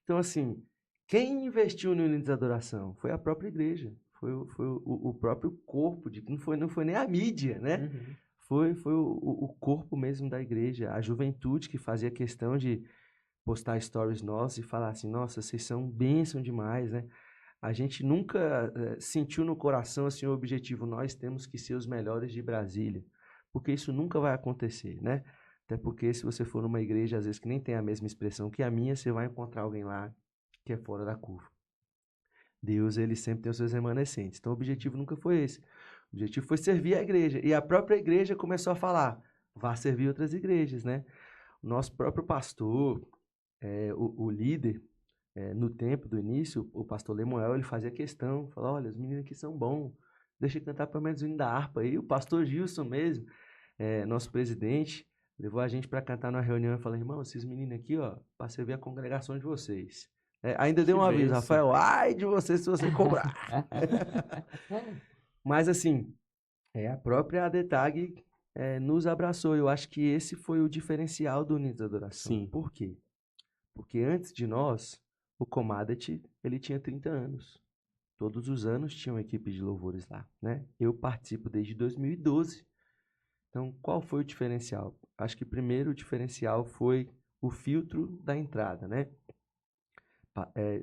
Então, assim, quem investiu no Unidos da Adoração foi a própria igreja. Foi o próprio corpo, não foi nem a mídia, né? Foi o corpo mesmo da igreja, a juventude que fazia questão de postar stories nossos e falar assim, nossa, vocês são bênção demais, né? A gente nunca sentiu no coração assim, o objetivo, nós temos que ser os melhores de Brasília, porque isso nunca vai acontecer, né? Até porque se você for numa igreja, às vezes, que nem tem a mesma expressão que a minha, você vai encontrar alguém lá que é fora da curva. Deus, ele sempre tem os seus remanescentes. Então, o objetivo nunca foi esse. O objetivo foi servir a igreja. E a própria igreja começou a falar, vá servir outras igrejas, né? O nosso próprio pastor, o líder, no tempo do início, o pastor Lemuel, ele fazia questão, falava, olha, os meninos aqui são bons, deixa eu cantar pelo menos o hino da harpa. E o pastor Gilson mesmo, nosso presidente, levou a gente para cantar numa reunião e falou, irmão, esses meninos aqui, ó, para servir a congregação de vocês. Ainda deu um aviso, Rafael, ai de você se você cobrar. Mas assim, a própria ADTAG nos abraçou. Eu acho que esse foi o diferencial do Unidos da Adoração. Sim. Por quê? Porque antes de nós, o Commodity, ele tinha 30 anos. Todos os anos tinha uma equipe de louvores lá, né? Eu participo desde 2012. Então, qual foi o diferencial? Acho que primeiro o diferencial foi o filtro da entrada, né?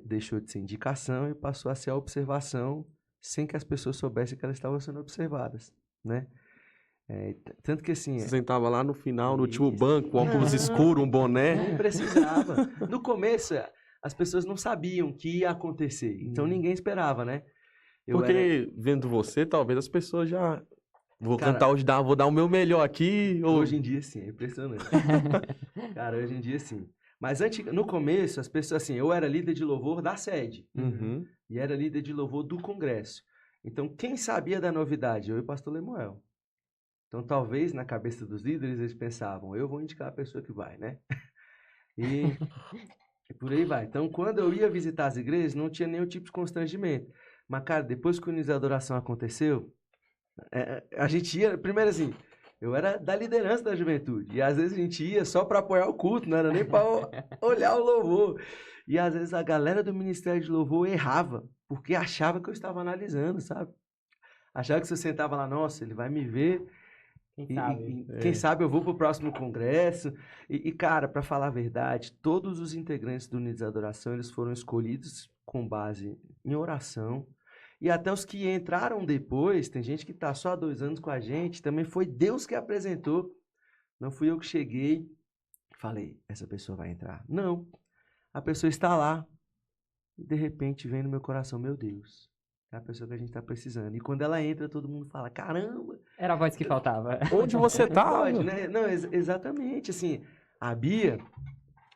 Deixou de ser indicação e passou a ser a observação sem que as pessoas soubessem que elas estavam sendo observadas, né? Tanto que assim... Você sentava lá no final, no último banco, óculos escuros, um boné. Nem precisava. No começo, as pessoas não sabiam o que ia acontecer. Então, ninguém esperava, né? Porque, vendo você, talvez as pessoas já... cantar hoje, vou dar o meu melhor aqui. Hoje em dia, sim. É impressionante. Cara, hoje em dia, sim. Mas no começo, as pessoas, assim, eu era líder de louvor da sede. E era líder de louvor do congresso. Então, quem sabia da novidade? Eu e o pastor Lemuel. Então, talvez, na cabeça dos líderes, eles pensavam, eu vou indicar a pessoa que vai, né? E por aí vai. Então, quando eu ia visitar as igrejas, não tinha nenhum tipo de constrangimento. Mas, cara, depois que o Unidos da Adoração aconteceu, a gente ia, primeiro assim, eu era da liderança da juventude, e às vezes a gente ia só para apoiar o culto, não era nem para olhar o louvor. E às vezes a galera do Ministério de Louvor errava, porque achava que eu estava analisando, sabe? Achava que se eu sentava lá, nossa, ele vai me ver, quem sabe eu vou para o próximo congresso. E cara, para falar a verdade, todos os integrantes do Unidos da Adoração, eles foram escolhidos com base em oração. E até os que entraram depois, tem gente que está só há 2 anos com a gente, também foi Deus que apresentou. Não fui eu que cheguei e falei, essa pessoa vai entrar. Não, a pessoa está lá e de repente vem no meu coração, meu Deus, é a pessoa que a gente está precisando. E quando ela entra, todo mundo fala, caramba. Era a voz que faltava. Onde você estava? Pode, né? Não, exatamente, assim, a Bia,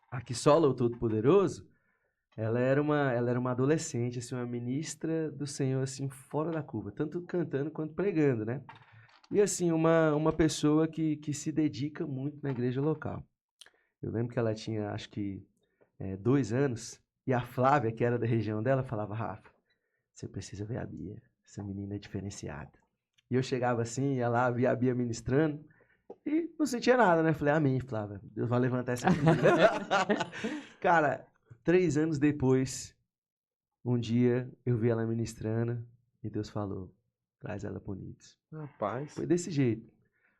a que sola o Todo-Poderoso, ela era uma adolescente, assim, uma ministra do Senhor, assim, fora da curva, tanto cantando quanto pregando, né? E, assim, uma pessoa que se dedica muito na igreja local. Eu lembro que ela tinha, acho que, 2 anos, e a Flávia, que era da região dela, falava, Rafa, você precisa ver a Bia, essa menina é diferenciada. E eu chegava assim, ia lá, via a Bia ministrando, e não sentia nada, né? Falei, amém, Flávia, Deus vai levantar essa menina. Cara, 3 anos depois, um dia eu vi ela ministrando e Deus falou, traz ela para Unidos. Rapaz. Foi desse jeito.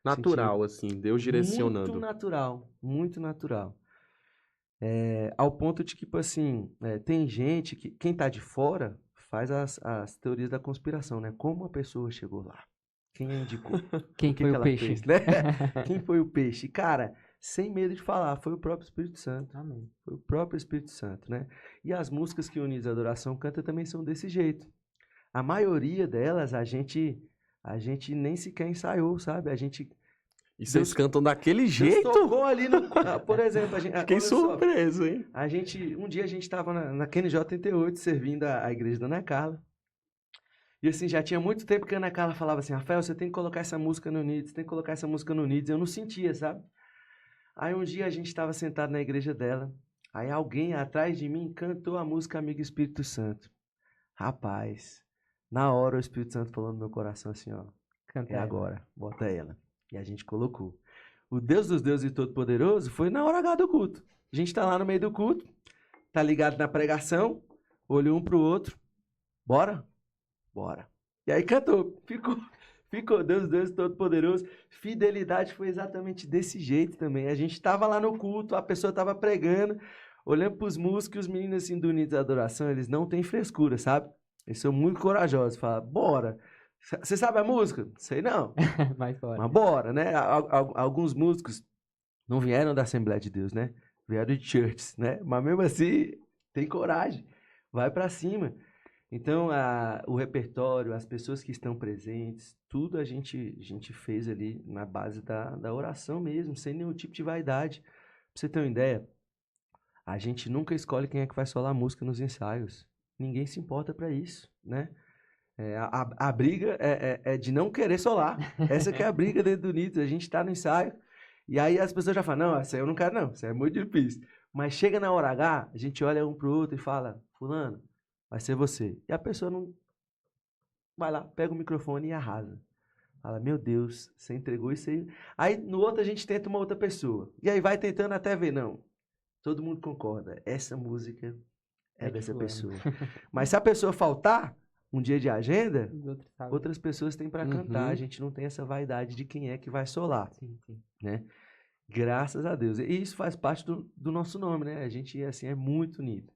Natural, assim, Deus direcionando. Muito natural, muito natural. Ao ponto de que, tipo assim, tem gente que, quem tá de fora, faz as teorias da conspiração, né? Como a pessoa chegou lá? Quem a indicou? Quem foi o peixe? Fez, né? Quem foi o peixe? Cara, sem medo de falar, foi o próprio Espírito Santo. Amém. Foi o próprio Espírito Santo, né? E as músicas que o Unidos da Adoração canta também são desse jeito. A maioria delas a gente nem sequer ensaiou, sabe? E vocês cantam daquele jeito? Deus tocou ali no... Por exemplo, Fiquei surpreso, hein? Um dia a gente estava na QNJ 88 servindo a igreja da Ana Carla. E assim, já tinha muito tempo que a Ana Carla falava assim, Rafael, você tem que colocar essa música no Unidos, você tem que colocar essa música no Unidos. Eu não sentia, sabe? Aí um dia a gente estava sentado na igreja dela, aí alguém atrás de mim cantou a música Amigo Espírito Santo. Rapaz, na hora o Espírito Santo falou no meu coração assim, ó, Canta agora, bota ela. E a gente colocou. O Deus dos deuses e Todo-Poderoso foi na hora H do culto. A gente tá lá no meio do culto, tá ligado na pregação, olhou um pro outro, bora? Bora. E aí cantou, ficou Deus, Deus Todo-Poderoso. Fidelidade foi exatamente desse jeito também. A gente estava lá no culto, a pessoa estava pregando, olhando para os músicos, os meninos assim do Unidos da Adoração, eles não têm frescura, sabe? Eles são muito corajosos. Falam, bora. Você sabe a música? Sei não. Mas bora, né? Alguns músicos não vieram da Assembleia de Deus, né? Vieram de churches, né? Mas mesmo assim, tem coragem. Vai para cima. Então, o repertório, as pessoas que estão presentes, tudo a gente fez ali na base da oração mesmo, sem nenhum tipo de vaidade. Pra você ter uma ideia, a gente nunca escolhe quem é que vai solar música nos ensaios. Ninguém se importa para isso, né? A briga é de não querer solar. Essa que é a briga dentro do Unidos. A gente tá no ensaio, e aí as pessoas já falam, não, essa aí eu não quero não, isso aí é muito difícil. Mas chega na hora H, a gente olha um pro outro e fala, fulano, vai ser você. E a pessoa não vai lá, pega o microfone e arrasa. Fala, meu Deus, você entregou isso aí. Aí no outro a gente tenta uma outra pessoa. E aí vai tentando até ver, não. Todo mundo concorda, essa música é dessa pessoa. Mas se a pessoa faltar um dia de agenda, outras pessoas têm para cantar. A gente não tem essa vaidade de quem é que vai solar. Sim. Né? Graças a Deus. E isso faz parte do nosso nome, né? A gente assim, é muito unido.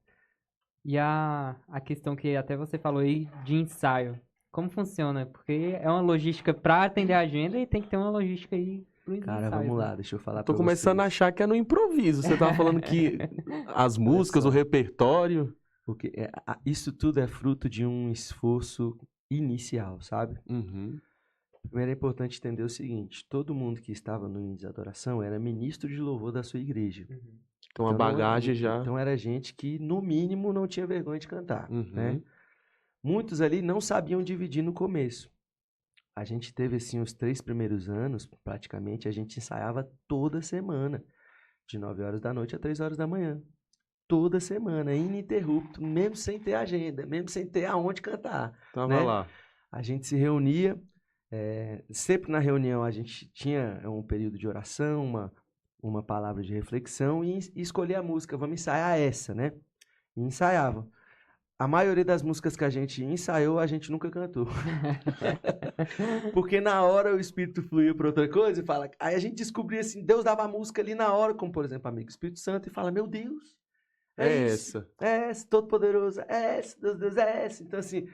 E a questão que até você falou aí de ensaio, como funciona? Porque é uma logística para atender a agenda e tem que ter uma logística aí pro ensaio. Cara, vamos lá, deixa eu falar pra Tô começando a achar que é no improviso. Você tava falando que as músicas, o repertório... Porque isso tudo é fruto de um esforço inicial, sabe? Primeiro é importante entender o seguinte, todo mundo que estava no Unidos da Adoração era ministro de louvor da sua igreja. Então a bagagem já... Então era gente que, no mínimo, não tinha vergonha de cantar, né? Muitos ali não sabiam dividir no começo. a gente teve, assim, os 3 primeiros anos, praticamente, a gente ensaiava toda semana, de 9 horas da noite a 3 horas da manhã. Toda semana, ininterrupto, mesmo sem ter agenda, mesmo sem ter aonde cantar, Tava né? lá. A gente se reunia, sempre na reunião a gente tinha um período de oração, uma palavra de reflexão e escolhia a música, vamos ensaiar essa, né? E ensaiava. A maioria das músicas que a gente ensaiou, a gente nunca cantou. Porque na hora o Espírito fluía para outra coisa e fala. Aí a gente descobria assim, Deus dava a música ali na hora, como por exemplo, amigo Espírito Santo, e fala, meu Deus, É isso, essa. é essa, Todo-Poderoso, é essa, Deus é essa. Então assim,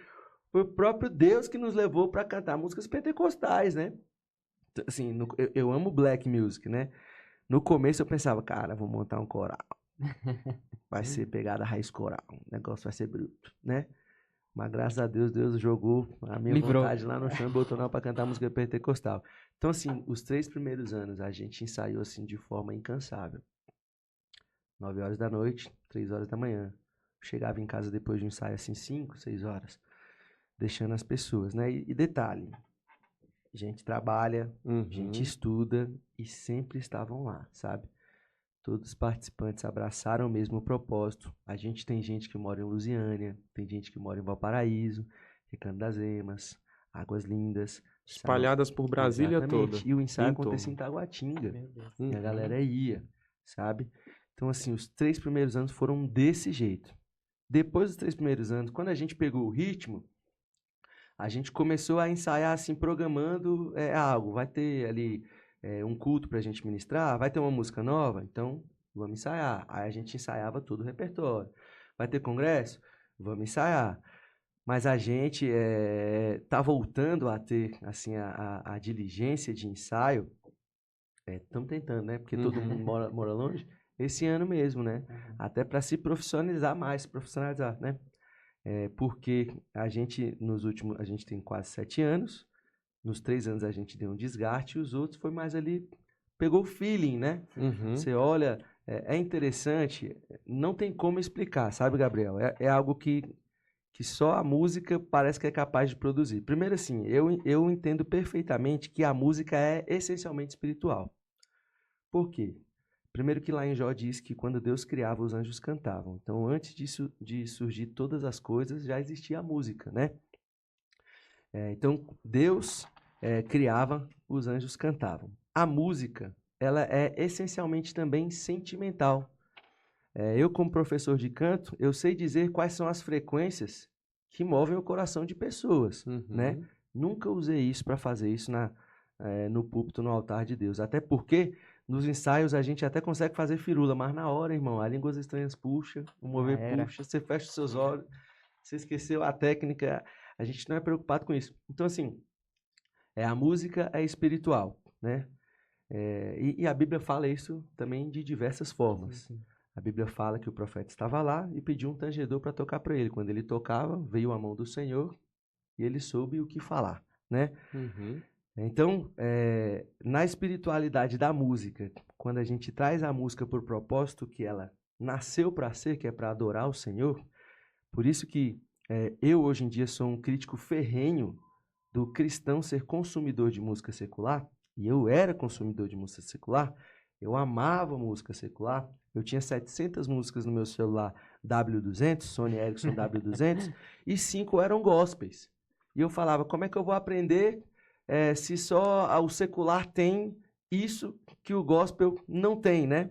foi o próprio Deus que nos levou para cantar músicas pentecostais, né? Então, assim, eu amo black music, né? No começo eu pensava, cara, vou montar um coral. Vai ser pegada raiz coral, o negócio vai ser bruto, né? Mas graças a Deus, Deus jogou a minha Livrou. vontade lá no chão e botou nós para cantar música pentecostal. Então, assim, os 3 primeiros anos a gente ensaiou assim de forma incansável. 9 horas da noite, 3 horas da manhã. Chegava em casa depois de um ensaio assim, 5, 6 horas, deixando as pessoas, né? E detalhe, gente trabalha, gente estuda e sempre estavam lá, sabe? Todos os participantes abraçaram o mesmo propósito. A gente tem gente que mora em Lusiânia, tem gente que mora em Valparaíso, Recanto das Emas, Águas Lindas. sabe? Espalhadas por Brasília Exatamente. toda. E o ensaio Em acontecia em torno. Taguatinga. Meu Deus. E a Uhum. galera ia, sabe? Então, assim, os 3 primeiros anos foram desse jeito. Depois dos 3 primeiros anos, quando a gente pegou o ritmo, a gente começou a ensaiar, assim, programando algo. Vai ter ali um culto pra gente ministrar, vai ter uma música nova, então vamos ensaiar. Aí a gente ensaiava todo o repertório. Vai ter congresso? Vamos ensaiar. Mas a gente tá voltando a ter, assim, a diligência de ensaio. Estamos tentando, né? Porque todo mundo mora longe. Esse ano mesmo, né? Até para se profissionalizar mais, se profissionalizar, né? Porque a gente, a gente tem quase 7 anos, nos 3 anos a gente deu um desgaste, e os outros foi mais ali, pegou o feeling, né? Uhum. Você olha, é interessante, não tem como explicar, sabe, Gabriel? É algo que só a música parece que é capaz de produzir. Primeiro assim, eu entendo perfeitamente que a música é essencialmente espiritual. Por quê? Primeiro que lá em Jó diz que quando Deus criava, os anjos cantavam. Então, antes disso, de surgir todas as coisas, já existia a música, né? Então, Deus criava, os anjos cantavam. A música, ela é essencialmente também sentimental. Eu, como professor de canto, eu sei dizer quais são as frequências que movem o coração de pessoas, né? Nunca usei isso para fazer isso no púlpito, no altar de Deus. Até porque nos ensaios a gente até consegue fazer firula, mas na hora, irmão, a línguas estranhas puxa, o mover puxa, você fecha os seus olhos, você esqueceu a técnica, a gente não é preocupado com isso. Então, assim, a música é espiritual, né? E a Bíblia fala isso também de diversas formas. Sim. A Bíblia fala que o profeta estava lá e pediu um tangedor para tocar para ele. Quando ele tocava, veio a mão do Senhor e ele soube o que falar, né? Então, na espiritualidade da música, quando a gente traz a música por propósito que ela nasceu para ser, que é para adorar o Senhor, por isso que eu hoje em dia sou um crítico ferrenho do cristão ser consumidor de música secular, e eu era consumidor de música secular, eu amava música secular, eu tinha 700 músicas no meu celular W200, Sony Ericsson W200, e 5 eram gospels. E eu falava, como é que eu vou aprender se só o secular tem isso que o gospel não tem, né?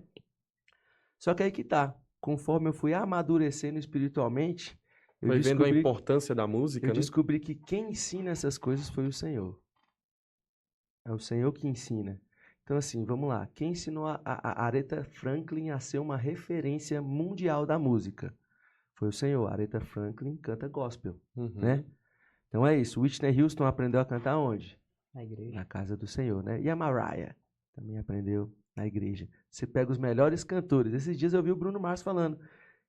Só que aí que tá, conforme eu fui amadurecendo espiritualmente, Foi vendo a importância da música, eu né? descobri que quem ensina essas coisas foi o Senhor. É o Senhor que ensina. Então, assim, vamos lá. Quem ensinou a Aretha Franklin a ser uma referência mundial da música? Foi o Senhor. A Aretha Franklin canta gospel, né? Então é isso. Whitney Houston aprendeu a cantar onde? Na igreja. Na casa do Senhor, né? E a Mariah também aprendeu na igreja. Você pega os melhores cantores. Esses dias eu vi o Bruno Mars falando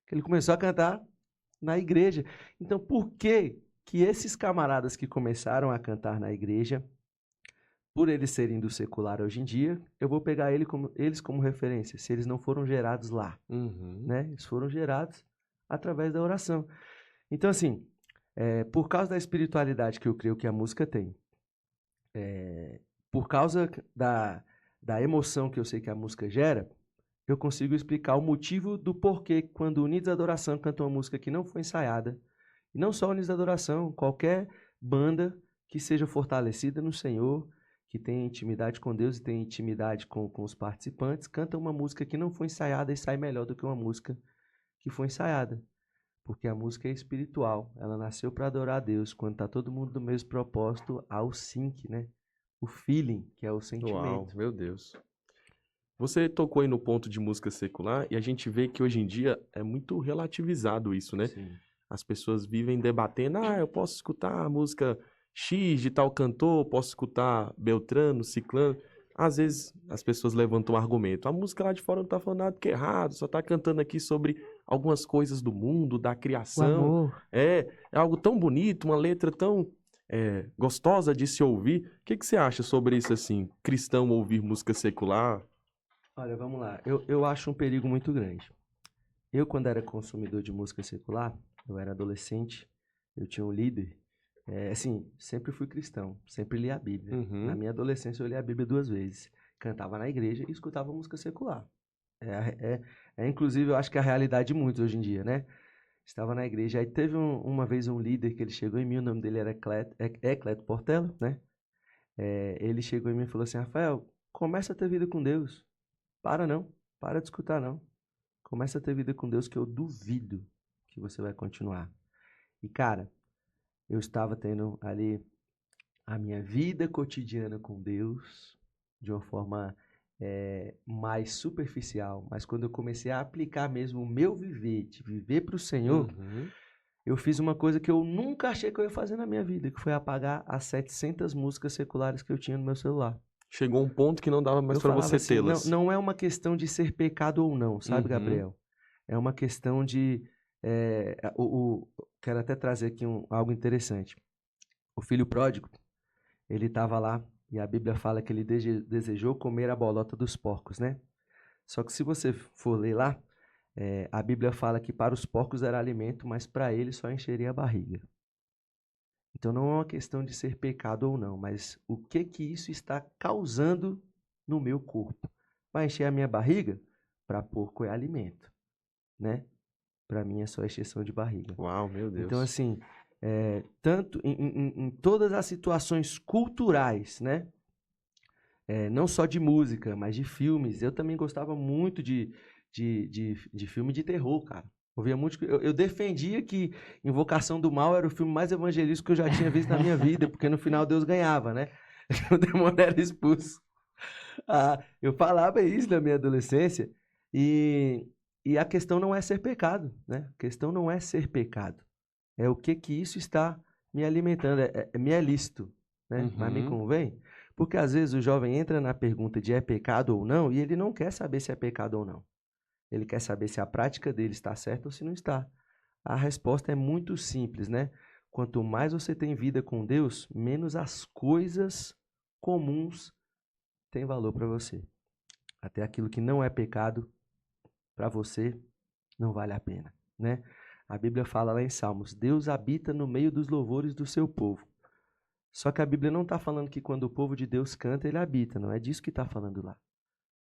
que ele começou a cantar na igreja. Então, por que esses camaradas que começaram a cantar na igreja, por eles serem do secular hoje em dia, eu vou pegar eles como referência, se eles não foram gerados lá, né? Eles foram gerados através da oração. Então, assim, por causa da espiritualidade que eu creio que a música tem, por causa da emoção que eu sei que a música gera, eu consigo explicar o motivo do porquê quando o Unidos da Adoração canta uma música que não foi ensaiada, e não só o Unidos da Adoração, qualquer banda que seja fortalecida no Senhor, que tenha intimidade com Deus e tenha intimidade com os participantes, canta uma música que não foi ensaiada e sai melhor do que uma música que foi ensaiada. Porque a música é espiritual, ela nasceu para adorar a Deus. Quando está todo mundo do mesmo propósito, há o sync, né? O feeling, que é o sentimento. Uau, meu Deus. Você tocou aí no ponto de música secular e a gente vê que hoje em dia é muito relativizado isso, né? Sim. As pessoas vivem debatendo, eu posso escutar a música X de tal cantor, posso escutar Beltrano, Ciclano. Às vezes as pessoas levantam um argumento, a música lá de fora não tá falando nada que é errado, só tá cantando aqui sobre algumas coisas do mundo, da O criação. amor. É algo tão bonito, uma letra tão gostosa de se ouvir. O que você acha sobre isso, assim, cristão ouvir música secular? Olha, vamos lá. Eu acho um perigo muito grande. Eu, quando era consumidor de música secular, eu era adolescente, eu tinha um líder. Assim, sempre fui cristão, sempre li a Bíblia. Uhum. Na minha adolescência, eu li a Bíblia 2 vezes. Cantava na igreja e escutava música secular. Inclusive, eu acho que é a realidade de muitos hoje em dia, né? Estava na igreja. Aí teve uma vez um líder que ele chegou em mim, o nome dele era Cleto Portela, né? Ele chegou em mim e falou assim: Rafael, começa a ter vida com Deus. Para de escutar não. Começa a ter vida com Deus que eu duvido que você vai continuar. E cara, eu estava tendo ali a minha vida cotidiana com Deus de uma forma mais superficial, mas quando eu comecei a aplicar mesmo o meu viver, de viver para o Senhor, eu fiz uma coisa que eu nunca achei que eu ia fazer na minha vida, que foi apagar as 700 músicas seculares que eu tinha no meu celular. Chegou um ponto que não dava mais para você assim, tê-las. Não é uma questão de ser pecado ou não, sabe, Gabriel? É uma questão de... quero até trazer aqui algo interessante. O filho pródigo, ele estava lá e a Bíblia fala que ele desejou comer a bolota dos porcos, né? Só que se você for ler lá, a Bíblia fala que para os porcos era alimento, mas para ele só encheria a barriga. Então não é uma questão de ser pecado ou não, mas o que isso está causando no meu corpo? Vai encher a minha barriga? Para porco é alimento, né? Para mim é só exceção de barriga. Uau, meu Deus. Então assim, tanto em todas as situações culturais, né? Não só de música, mas de filmes. Eu também gostava muito de filme de terror, cara. Eu defendia que Invocação do Mal era o filme mais evangelístico que eu já tinha visto na minha vida, porque no final Deus ganhava, né? O demônio era expulso. Eu falava isso na minha adolescência e a questão não é ser pecado, né? A questão não é ser pecado. É o que isso está me alimentando, me é lícito, né? Mas me convém? Porque às vezes o jovem entra na pergunta de é pecado ou não e ele não quer saber se é pecado ou não. Ele quer saber se a prática dele está certa ou se não está. A resposta é muito simples, né? Quanto mais você tem vida com Deus, menos as coisas comuns têm valor para você. Até aquilo que não é pecado, para você, não vale a pena, né? A Bíblia fala lá em Salmos, Deus habita no meio dos louvores do seu povo. Só que a Bíblia não está falando que quando o povo de Deus canta, ele habita. Não é disso que está falando lá.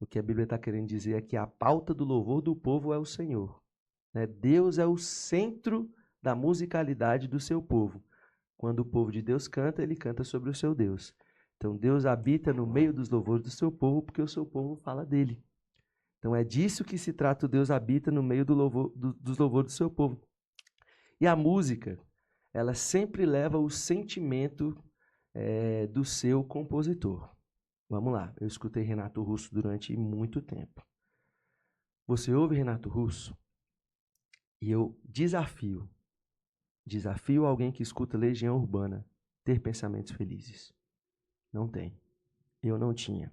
O que a Bíblia está querendo dizer é que a pauta do louvor do povo é o Senhor. Né? Deus é o centro da musicalidade do seu povo. Quando o povo de Deus canta, ele canta sobre o seu Deus. Então Deus habita no meio dos louvores do seu povo, porque o seu povo fala dele. Então é disso que se trata, o Deus habita no meio dos louvores do seu povo. E a música, ela sempre leva o sentimento do seu compositor. Vamos lá, eu escutei Renato Russo durante muito tempo. Você ouve Renato Russo e eu desafio alguém que escuta Legião Urbana ter pensamentos felizes. Não tem. Eu não tinha.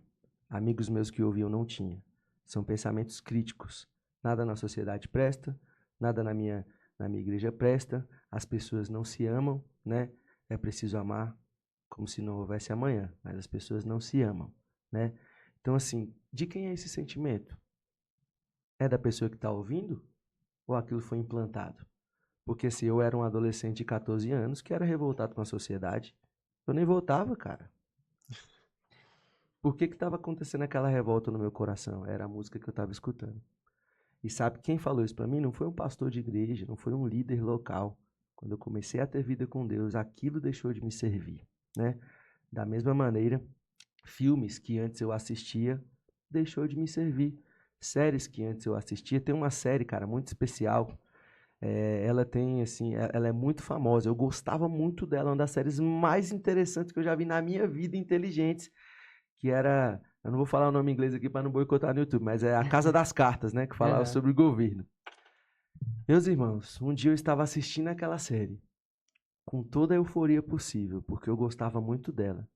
Amigos meus que ouviam não tinha. São pensamentos críticos. Nada na sociedade presta, nada na minha igreja presta, as pessoas não se amam, né? É preciso amar como se não houvesse amanhã, mas as pessoas não se amam, né? Então, assim, de quem é esse sentimento? É da pessoa que está ouvindo? Ou aquilo foi implantado? Porque se eu era um adolescente de 14 anos que era revoltado com a sociedade, eu nem votava, cara. Por que estava acontecendo aquela revolta no meu coração? Era a música que eu estava escutando. E sabe quem falou isso para mim? Não foi um pastor de igreja, não foi um líder local. Quando eu comecei a ter vida com Deus, aquilo deixou de me servir, né? Da mesma maneira, filmes que antes eu assistia, deixou de me servir. Séries que antes eu assistia, tem uma série, cara, muito especial. Ela tem, assim, ela é muito famosa. Eu gostava muito dela, uma das séries mais interessantes que eu já vi na minha vida, inteligentes, que era, eu não vou falar o nome em inglês aqui para não boicotar no YouTube, mas é A Casa das Cartas, né, que falava sobre o governo. Meus irmãos, um dia eu estava assistindo aquela série com toda a euforia possível, porque eu gostava muito dela.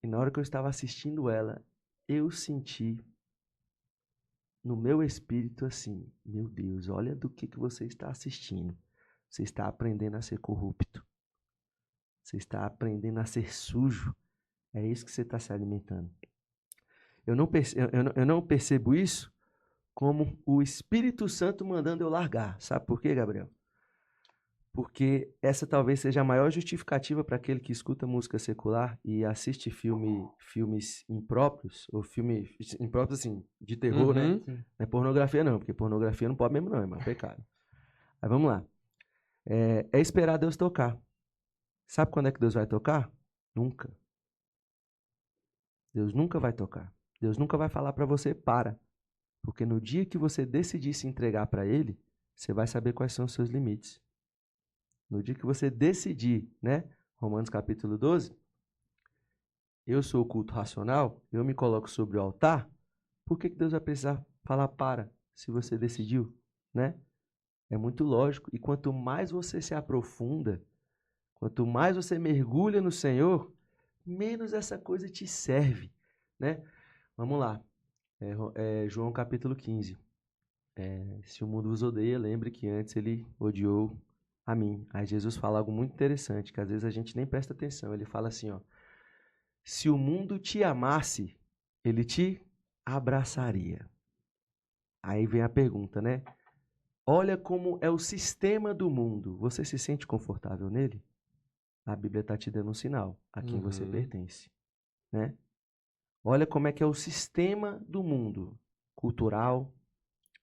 E na hora que eu estava assistindo ela, eu senti no meu espírito assim, meu Deus, olha do que você está assistindo. Você está aprendendo a ser corrupto. Você está aprendendo a ser sujo. É isso que você está se alimentando. Eu não percebo isso como o Espírito Santo mandando eu largar. Sabe por quê, Gabriel? Porque essa talvez seja a maior justificativa para aquele que escuta música secular e assiste filmes impróprios, ou filme impróprios assim, de terror, né? Não é pornografia não, porque pornografia não pode mesmo não, é pecado. Mas vamos lá. É esperar Deus tocar. Sabe quando é que Deus vai tocar? Nunca. Deus nunca vai tocar. Deus nunca vai falar para você, para. Porque no dia que você decidir se entregar para Ele, você vai saber quais são os seus limites. No dia que você decidir, né? Romanos capítulo 12, eu sou o culto racional, eu me coloco sobre o altar, por que Deus vai precisar falar para, se você decidiu, né? É muito lógico. E quanto mais você se aprofunda, quanto mais você mergulha no Senhor, menos essa coisa te serve, né? Vamos lá. João capítulo 15. Se o mundo vos odeia, lembre que antes ele odiou a mim. Aí Jesus fala algo muito interessante, que às vezes a gente nem presta atenção. Ele fala assim, ó: se o mundo te amasse, ele te abraçaria. Aí vem a pergunta, né? Olha como é o sistema do mundo. Você se sente confortável nele? A Bíblia está te dando um sinal a quem você pertence, né? Olha como é que é o sistema do mundo, cultural,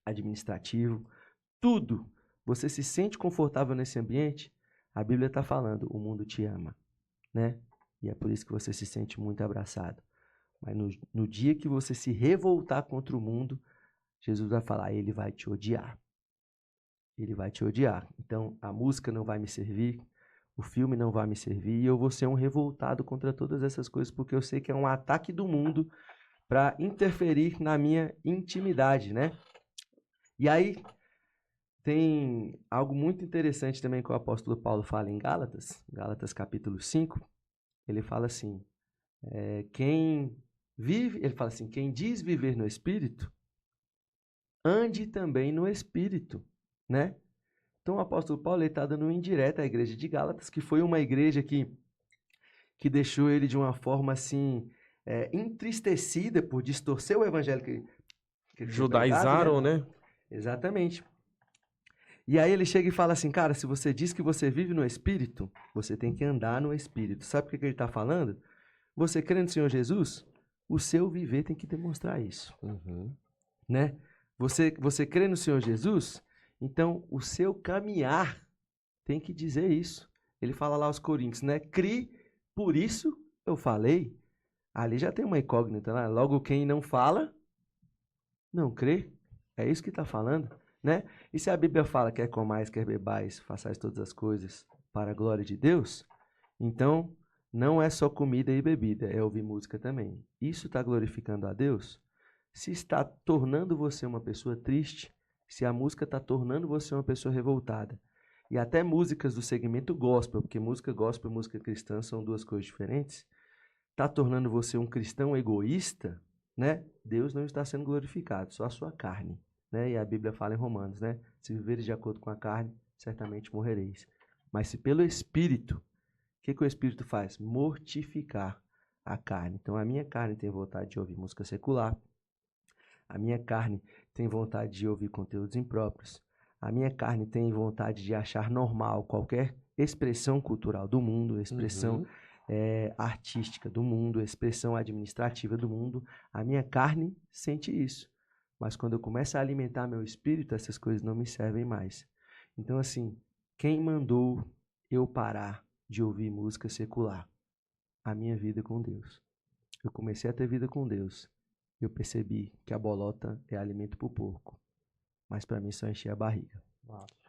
administrativo, tudo. Você se sente confortável nesse ambiente? A Bíblia está falando, o mundo te ama, né? E é por isso que você se sente muito abraçado. Mas no dia que você se revoltar contra o mundo, Jesus vai falar, ele vai te odiar. Ele vai te odiar. Então, a música não vai me servir, o filme não vai me servir, e eu vou ser um revoltado contra todas essas coisas, porque eu sei que é um ataque do mundo para interferir na minha intimidade, né? E aí, tem algo muito interessante também que o apóstolo Paulo fala em Gálatas, Gálatas capítulo 5, ele fala assim, ele fala assim, quem diz viver no Espírito, ande também no Espírito, né? Então o apóstolo Paulo está dando uma indireta à igreja de Gálatas, que foi uma igreja que deixou ele de uma forma assim, entristecida por distorcer o evangelho que judaizaram, né? Exatamente. E aí ele chega e fala assim, cara, se você diz que você vive no Espírito, você tem que andar no Espírito. Sabe o que ele está falando? Você crê no Senhor Jesus, o seu viver tem que demonstrar isso. Né? Você crê no Senhor Jesus, então o seu caminhar tem que dizer isso. Ele fala lá aos Coríntios, né? Cri, por isso eu falei. Ali já tem uma incógnita, né? Logo quem não fala, não crê. É isso que está falando. Né? E se a Bíblia fala quer comais, quer bebais, façais todas as coisas para a glória de Deus, então não é só comida e bebida, é ouvir música também. Isso está glorificando a Deus? Se está tornando você uma pessoa triste, se a música está tornando você uma pessoa revoltada, e até músicas do segmento gospel, porque música gospel e música cristã são duas coisas diferentes, está tornando você um cristão egoísta, né? Deus não está sendo glorificado, só a sua carne. Né? E a Bíblia fala em Romanos, né? Se viveres de acordo com a carne, certamente morrereis. Mas se pelo Espírito, o que o Espírito faz? Mortificar a carne. Então a minha carne tem vontade de ouvir música secular, a minha carne tem vontade de ouvir conteúdos impróprios, a minha carne tem vontade de achar normal qualquer expressão cultural do mundo, expressão artística do mundo, expressão administrativa do mundo, a minha carne sente isso. Mas quando eu começo a alimentar meu espírito, essas coisas não me servem mais. Então, assim, quem mandou eu parar de ouvir música secular? A minha vida com Deus. Eu comecei a ter vida com Deus. Eu percebi que a bolota é alimento para o porco. Mas para mim só encher a barriga.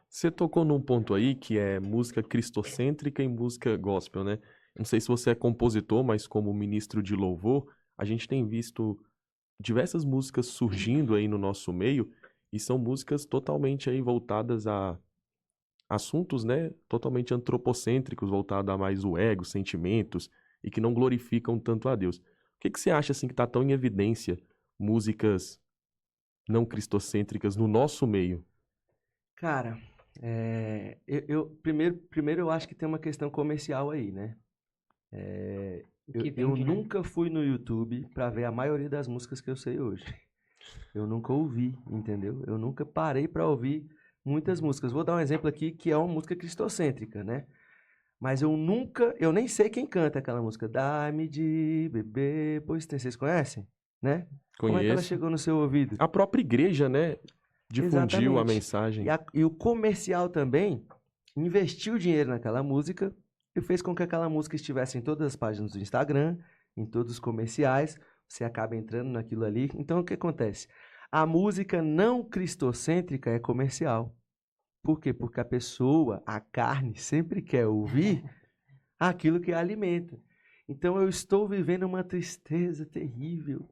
Você tocou num ponto aí que é música cristocêntrica e música gospel, né? Não sei se você é compositor, mas como ministro de louvor, a gente tem visto diversas músicas surgindo aí no nosso meio e são músicas totalmente aí voltadas a assuntos, né, totalmente antropocêntricos, voltados a mais o ego, sentimentos e que não glorificam tanto a Deus. O que que você acha assim que está tão em evidência músicas não cristocêntricas no nosso meio? Cara, primeiro eu acho que tem uma questão comercial aí, né? Eu nunca fui no YouTube para ver a maioria das músicas que eu sei hoje. Eu nunca ouvi, entendeu? Eu nunca parei para ouvir muitas músicas. Vou dar um exemplo aqui que é uma música cristocêntrica, né? Mas eu nem sei quem canta aquela música. Dá-me de beber, pois tem. Vocês conhecem? Né? Conheço. Como é que ela chegou no seu ouvido? A própria igreja, né, difundiu Exatamente. a mensagem. E o comercial também investiu dinheiro naquela música e fez com que aquela música estivesse em todas as páginas do Instagram, em todos os comerciais. Você acaba entrando naquilo ali. Então, o que acontece? A música não cristocêntrica é comercial. Por quê? Porque a pessoa, a carne, sempre quer ouvir aquilo que a alimenta. Então, eu estou vivendo uma tristeza terrível,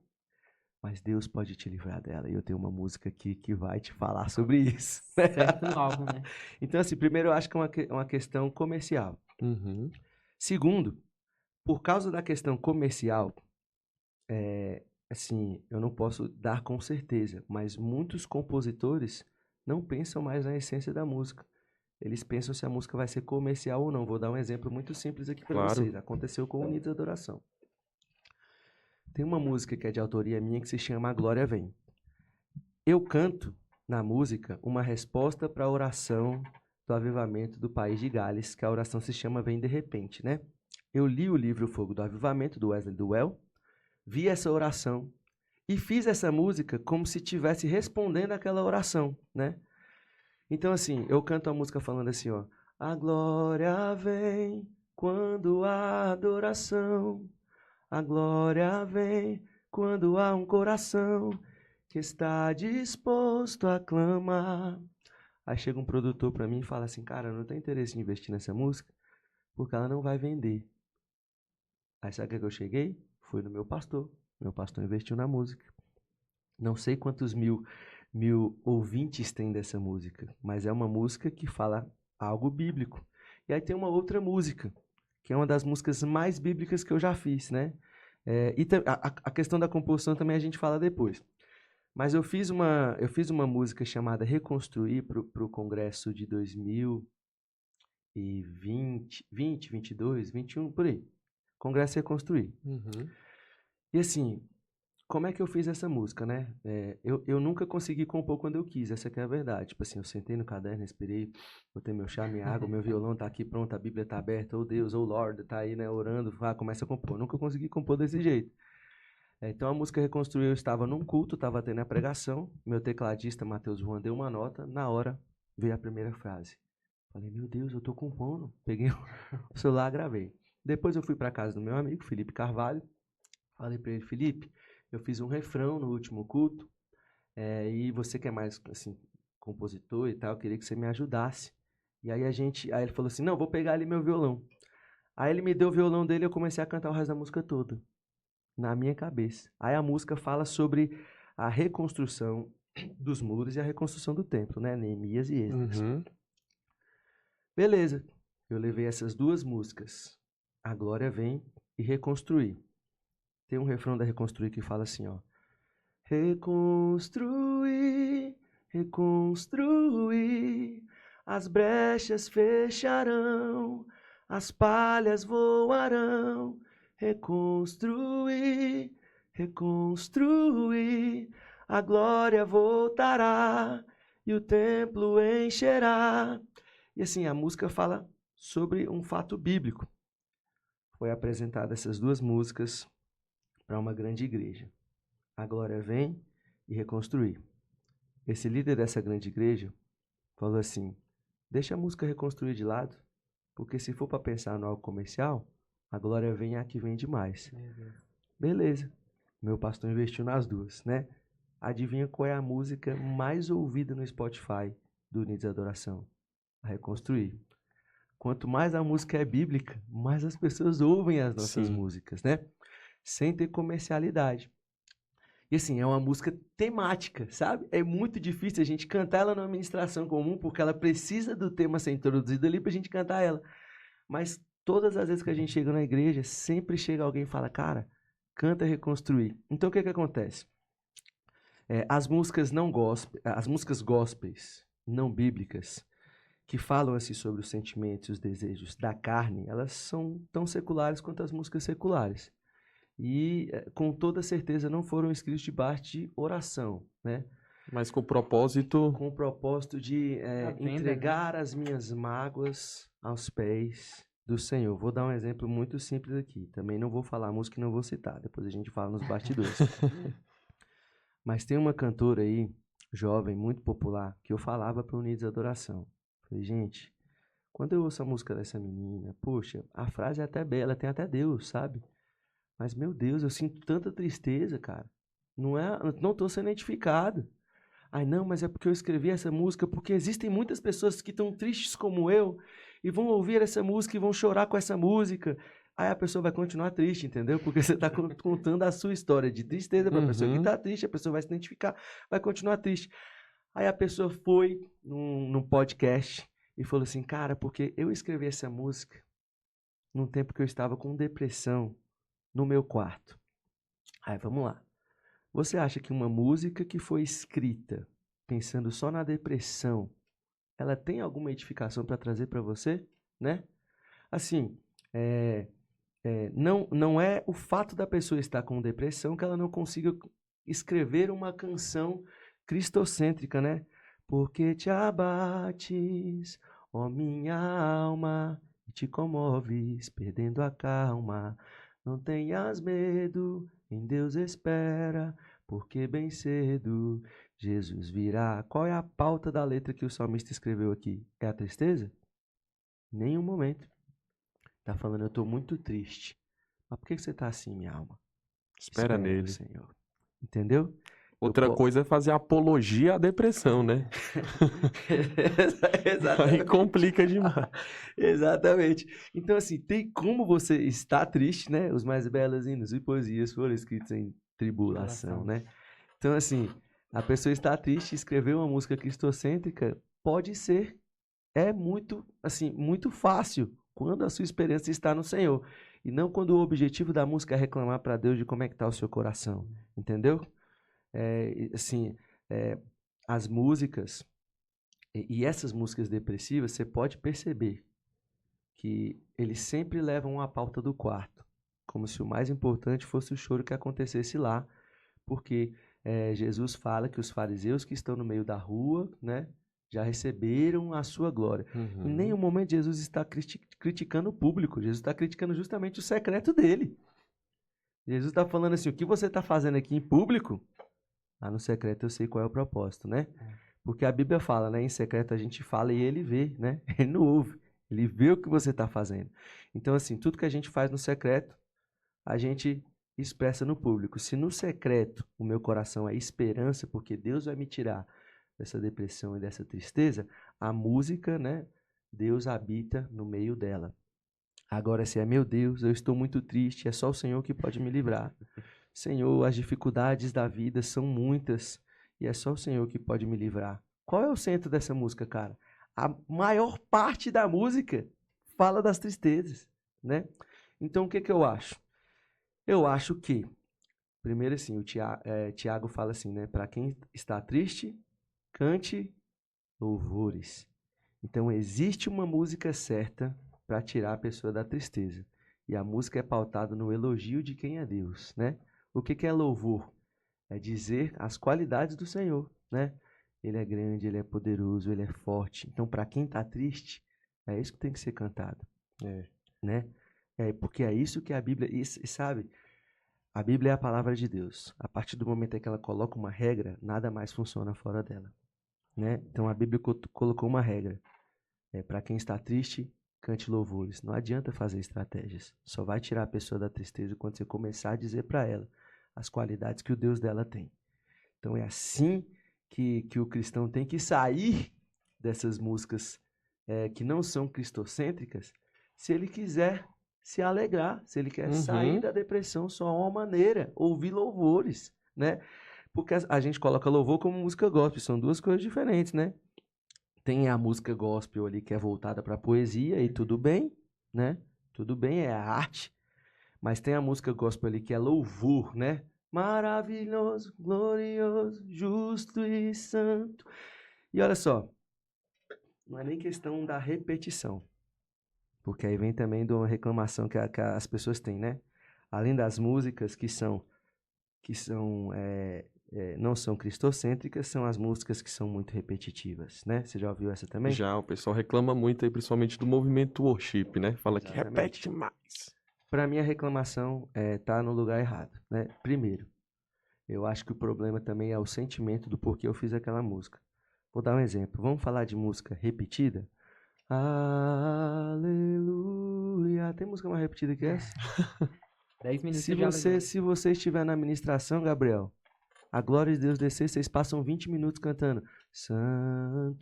mas Deus pode te livrar dela. E eu tenho uma música aqui que vai te falar sobre isso. Certo logo, né? Então, assim, primeiro eu acho que é uma questão comercial. Uhum. Segundo, por causa da questão comercial, assim, eu não posso dar com certeza, mas muitos compositores não pensam mais na essência da música. Eles pensam se a música vai ser comercial ou não. Vou dar um exemplo muito simples aqui para vocês. Aconteceu com o Unidos Adoração. Tem uma música que é de autoria minha que se chama A Glória Vem. Eu canto na música uma resposta para a oração do avivamento do país de Gales, que a oração se chama Vem de Repente, né? Eu li o livro Fogo do Avivamento, do Wesley Duell, vi essa oração e fiz essa música como se estivesse respondendo àquela oração, né? Então, assim, eu canto a música falando assim, ó. A glória vem quando há adoração. A glória vem quando há um coração que está disposto a clamar. Aí chega um produtor pra mim e fala assim, cara, eu não tenho interesse em investir nessa música porque ela não vai vender. Aí sabe o que eu cheguei? Fui no meu pastor. Meu pastor investiu na música. Não sei quantos mil ouvintes tem dessa música, mas é uma música que fala algo bíblico. E aí tem uma outra música, que é uma das músicas mais bíblicas que eu já fiz, né? E a questão da composição também a gente fala depois. Mas eu fiz uma música chamada Reconstruir para o congresso de 2020, 22, 21, por aí. Congresso Reconstruir. Uhum. E assim, como é que eu fiz essa música, né? Eu nunca consegui compor quando eu quis, essa que é a verdade. Tipo assim, eu sentei no caderno, respirei, botei meu chá, minha água, meu violão tá aqui pronto, a Bíblia tá aberta, oh Deus, oh Lord, tá aí, né, orando, começa a compor. Eu nunca consegui compor desse jeito. Então a música Reconstruir, eu estava num culto, estava tendo a pregação, meu tecladista, Matheus Juan, deu uma nota, na hora veio a primeira frase. Falei, meu Deus, eu tô compondo. Peguei o celular, gravei. Depois eu fui para casa do meu amigo, Felipe Carvalho, falei para ele, Felipe, eu fiz um refrão no último culto, e você que é mais, assim, compositor e tal, eu queria que você me ajudasse. E aí aí ele falou assim, não, vou pegar ali meu violão. Aí ele me deu o violão dele e eu comecei a cantar o resto da música toda, na minha cabeça. Aí a música fala sobre a reconstrução dos muros e a reconstrução do templo, né, Neemias e Esdras. Uhum. Beleza, eu levei essas duas músicas, A Glória Vem e Reconstruir. Tem um refrão da Reconstruir que fala assim, ó. Reconstruir, reconstruir, as brechas fecharão, as palhas voarão. Reconstruir, reconstruir, a glória voltará e o templo encherá. E assim, a música fala sobre um fato bíblico. foi apresentada essas duas músicas para uma grande igreja. A Glória Vem e Reconstruir. Esse líder dessa grande igreja falou assim, deixa a música Reconstruir de lado, porque se for para pensar no algo comercial, a Glória Vem é a que vende mais. Beleza. Meu pastor investiu nas duas, né? Adivinha qual é a música mais ouvida no Spotify do Unidos de Adoração? A Reconstruir. Quanto mais a música é bíblica, mais as pessoas ouvem as nossas músicas, né? Sem ter comercialidade. E assim, é uma música temática, sabe? É muito difícil a gente cantar ela numa ministração comum, porque ela precisa do tema ser introduzido ali pra gente cantar ela. Mas todas as vezes que a gente chega na igreja, sempre chega alguém e fala, cara, canta Reconstruir. Então o que acontece? As músicas gospels, não bíblicas, que falam assim sobre os sentimentos e os desejos da carne, elas são tão seculares quanto as músicas seculares. E, com toda certeza, não foram escritos debaixo de oração, né? Mas com o propósito... Com o propósito de entregar as minhas mágoas aos pés do Senhor. Vou dar um exemplo muito simples aqui. Também não vou falar a música e não vou citar. Depois a gente fala nos bastidores. Mas tem uma cantora aí, jovem, muito popular, que eu falava para o Unidos de Adoração. Falei, gente, quando eu ouço a música dessa menina, poxa, a frase é até bela, tem até Deus, sabe? Mas, meu Deus, eu sinto tanta tristeza, cara. Não estou sendo edificado. Ai, não, mas é porque eu escrevi essa música, porque existem muitas pessoas que estão tristes como eu, e vão ouvir essa música e vão chorar com essa música. Aí a pessoa vai continuar triste, entendeu? Porque você está contando a sua história de tristeza para a pessoa que está triste, a pessoa vai se identificar, vai continuar triste. Aí a pessoa foi num podcast e falou assim, cara, porque eu escrevi essa música num tempo que eu estava com depressão no meu quarto. Aí, vamos lá. Você acha que uma música que foi escrita pensando só na depressão, ela tem alguma edificação para trazer para você, né? Assim, não é o fato da pessoa estar com depressão que ela não consiga escrever uma canção cristocêntrica, né? Porque te abates, ó minha alma, e te comoves, perdendo a calma. Não tenhas medo, em Deus espera, porque bem cedo Jesus virá. Qual é a pauta da letra que o salmista escreveu aqui? É a tristeza? Nenhum momento. Tá falando, eu estou muito triste. Mas por que você está assim, minha alma? Espera nele. Senhor. Entendeu? Outra coisa é fazer apologia à depressão, né? Exatamente. Aí complica demais. Exatamente. Então, assim, tem como você estar triste, né? Os mais belos hinos e poesias foram escritos em tribulação, né? Então, assim, a pessoa está triste e escrever uma música cristocêntrica pode ser, muito, assim, muito fácil quando a sua esperança está no Senhor. E não quando o objetivo da música é reclamar para Deus de como é que está o seu coração. Entendeu? As músicas, e essas músicas depressivas, você pode perceber que eles sempre levam a pauta do quarto, como se o mais importante fosse o choro que acontecesse lá, porque Jesus fala que os fariseus que estão no meio da rua, né, já receberam a sua glória. Em nenhum momento Jesus está criticando o público, Jesus está criticando justamente o secreto dele. Jesus está falando assim, o que você está fazendo aqui em público, lá no secreto eu sei qual é o propósito, né? Porque a Bíblia fala, né? Em secreto a gente fala e ele vê, né? Ele não ouve, ele vê o que você está fazendo. Então, assim, tudo que a gente faz no secreto, a gente expressa no público. Se no secreto o meu coração é esperança, porque Deus vai me tirar dessa depressão e dessa tristeza, a música, né? Deus habita no meio dela. Agora, se é meu Deus, eu estou muito triste, é só o Senhor que pode me livrar. Senhor, as dificuldades da vida são muitas e é só o Senhor que pode me livrar. Qual é o centro dessa música, cara? A maior parte da música fala das tristezas, né? Então, o que eu acho? Eu acho que, primeiro assim, o Tiago fala assim, né? Para quem está triste, cante louvores. Então, existe uma música certa para tirar a pessoa da tristeza. E a música é pautada no elogio de quem é Deus, né? O que é louvor? É dizer as qualidades do Senhor, né? Ele é grande, ele é poderoso, ele é forte. Então, para quem está triste, é isso que tem que ser cantado, né? Porque é isso que a Bíblia... E sabe, a Bíblia é a palavra de Deus. A partir do momento em que ela coloca uma regra, nada mais funciona fora dela. Né? Então a Bíblia colocou uma regra. Para quem está triste, cante louvores. Não adianta fazer estratégias. Só vai tirar a pessoa da tristeza quando você começar a dizer para ela as qualidades que o Deus dela tem. Então é assim que o cristão tem que sair dessas músicas que não são cristocêntricas, se ele quiser se alegrar, se ele quer sair da depressão, só há uma maneira, ouvir louvores, né? Porque a gente coloca louvor como música gospel, são duas coisas diferentes, né? Tem a música gospel ali que é voltada para a poesia e tudo bem, né? Tudo bem, é a arte. Mas tem a música gospel ali que é louvor, né? Maravilhoso, glorioso, justo e santo. E olha só, não é nem questão da repetição. Porque aí vem também de uma reclamação que as pessoas têm, né? Além das músicas não são cristocêntricas, são as músicas que são muito repetitivas, né? Você já ouviu essa também? Já, o pessoal reclama muito aí, principalmente do movimento worship, né? Fala que repete demais. Para mim, a reclamação tá no lugar errado, né? Primeiro, eu acho que o problema também é o sentimento do porquê eu fiz aquela música. Vou dar um exemplo. Vamos falar de música repetida? Aleluia. Tem música mais repetida que essa? 10 minutos Se você estiver na administração, Gabriel, a glória de Deus descer, vocês passam 20 minutos cantando Santo,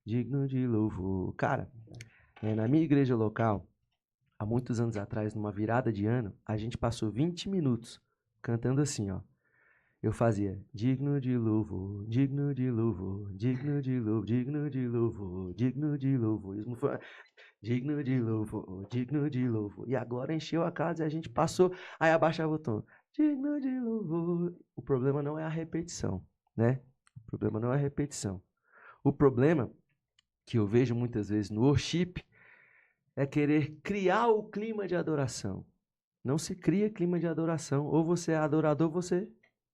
digno de louvor. Cara, na minha igreja local, há muitos anos atrás, numa virada de ano, a gente passou 20 minutos cantando assim, ó. Eu fazia digno de louvor, digno de louvor, digno de louvor, digno de louvor, digno de louvor. Isso não foi... Digno de louvor, digno de louvor. E agora encheu a casa e a gente passou, aí abaixava o tom. Digno de louvor. O problema não é a repetição, né? O problema não é a repetição. O problema que eu vejo muitas vezes no worship é querer criar o clima de adoração. Não se cria clima de adoração. Ou você é adorador, ou você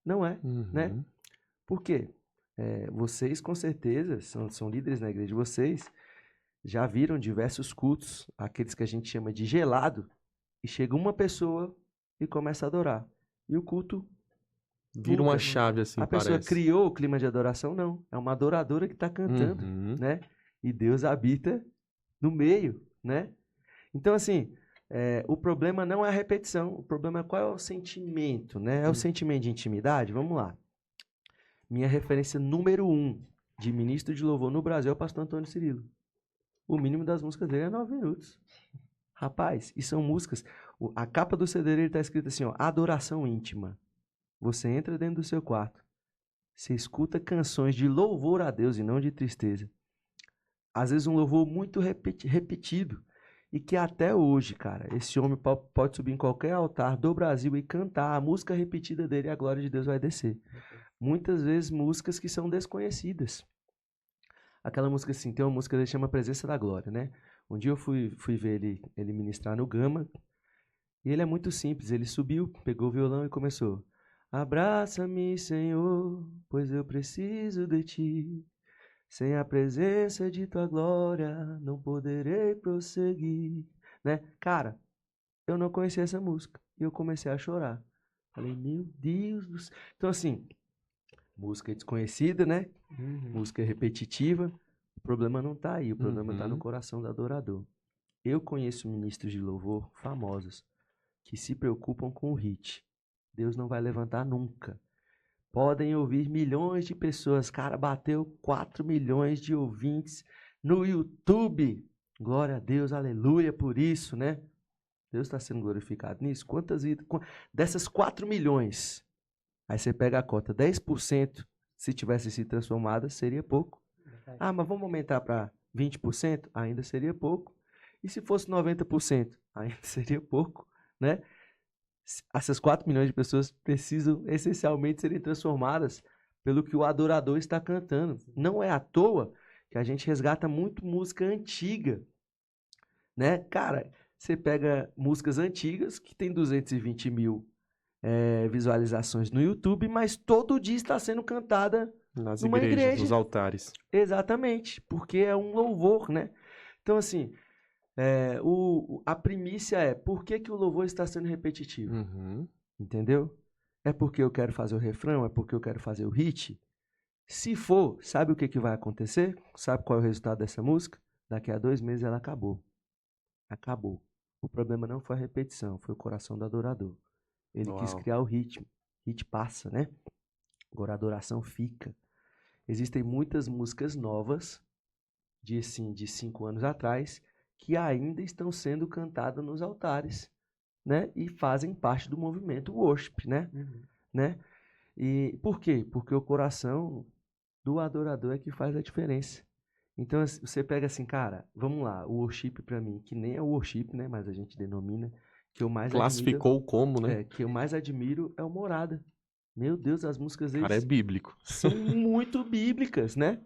não é, né? Por quê? Vocês, com certeza, são líderes na igreja de vocês, já viram diversos cultos, aqueles que a gente chama de gelado, e chega uma pessoa e começa a adorar. E o culto vira uma chave, assim, parece. A pessoa criou o clima de adoração? Não. É uma adoradora que está cantando, né? E Deus habita no meio, né? Então, assim, o problema não é a repetição. O problema é qual é o sentimento, né? É o sentimento de intimidade? Vamos lá. Minha referência número 1 de ministro de louvor no Brasil é o pastor Antônio Cirilo. O mínimo das músicas dele é 9 minutos. Rapaz, e são músicas... A capa do CD dele está escrita assim, ó, adoração íntima. Você entra dentro do seu quarto. Você escuta canções de louvor a Deus e não de tristeza. Às vezes um louvor muito repetido. E que até hoje, cara, esse homem pode subir em qualquer altar do Brasil e cantar a música repetida dele e a glória de Deus vai descer. Muitas vezes músicas que são desconhecidas. Aquela música assim, tem uma música que chama Presença da Glória, né? Um dia eu fui ver ele ministrar no Gama, e ele é muito simples, ele subiu, pegou o violão e começou. Abraça-me, Senhor, pois eu preciso de ti. Sem a presença de tua glória, não poderei prosseguir. Né? Cara, eu não conhecia essa música, e eu comecei a chorar. Falei, meu Deus do céu. Então assim, música desconhecida, né? Música repetitiva. O problema não está aí, o problema está no coração do adorador. Eu conheço ministros de louvor famosos que se preocupam com o hit. Deus não vai levantar nunca. Podem ouvir milhões de pessoas. Cara, bateu 4 milhões de ouvintes no YouTube. Glória a Deus, aleluia por isso, né? Deus está sendo glorificado nisso. Quantas vidas? Dessas 4 milhões, aí você pega a cota, 10%, se tivesse sido transformada, seria pouco. Ah, mas vamos aumentar para 20%? Ainda seria pouco. E se fosse 90%? Ainda seria pouco, né? Essas 4 milhões de pessoas precisam essencialmente serem transformadas pelo que o adorador está cantando. Não é à toa que a gente resgata muito música antiga, né? Cara, você pega músicas antigas que tem 220 mil visualizações no YouTube, mas todo dia está sendo cantada nas numa igrejas, igreja. nos altares. Exatamente, porque é um louvor, né? Então, assim, A primícia é, por que que o louvor está sendo repetitivo? Uhum. Entendeu? É porque eu quero fazer o refrão? É porque eu quero fazer o hit? Se for, sabe o que que vai acontecer? Sabe qual é o resultado dessa música? Daqui a 2 meses ela acabou. Acabou. O problema não foi a repetição, foi o coração do adorador. Ele quis Uau. criar o ritmo. Hit passa, né? Agora a adoração fica. Existem muitas músicas novas, de 5 anos atrás, que ainda estão sendo cantadas nos altares, né? E fazem parte do movimento worship, né? Né? E por quê? Porque o coração do adorador é que faz a diferença. Então você pega assim, cara, vamos lá, o worship pra mim, que nem é o worship, né? Mas a gente denomina, que eu mais Classificou como, né? que eu mais admiro é o Morada. Meu Deus, as músicas Cara, é deles bíblico. são muito bíblicas, né?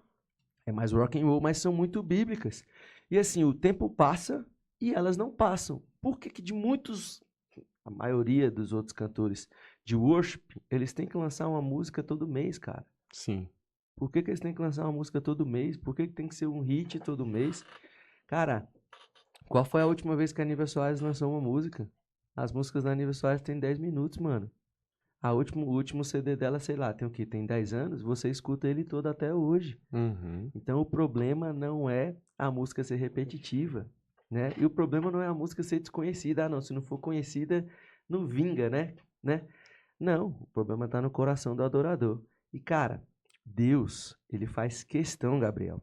É mais rock and roll, mas são muito bíblicas. E assim, o tempo passa e elas não passam. Por que que a maioria dos outros cantores de worship, eles têm que lançar uma música todo mês, cara? Sim. Por que que eles têm que lançar uma música todo mês? Por que que tem que ser um hit todo mês? Cara, qual foi a última vez que a Nívia Soares lançou uma música? As músicas da Nívia Soares têm 10 minutos, mano. O último CD dela, sei lá, tem o quê? Tem 10 anos? Você escuta ele todo até hoje. Uhum. Então o problema não é a música ser repetitiva, né? E o problema não é a música ser desconhecida. Ah, não, se não for conhecida, não vinga, né? Não, o problema está no coração do adorador. E cara, Deus, ele faz questão, Gabriel,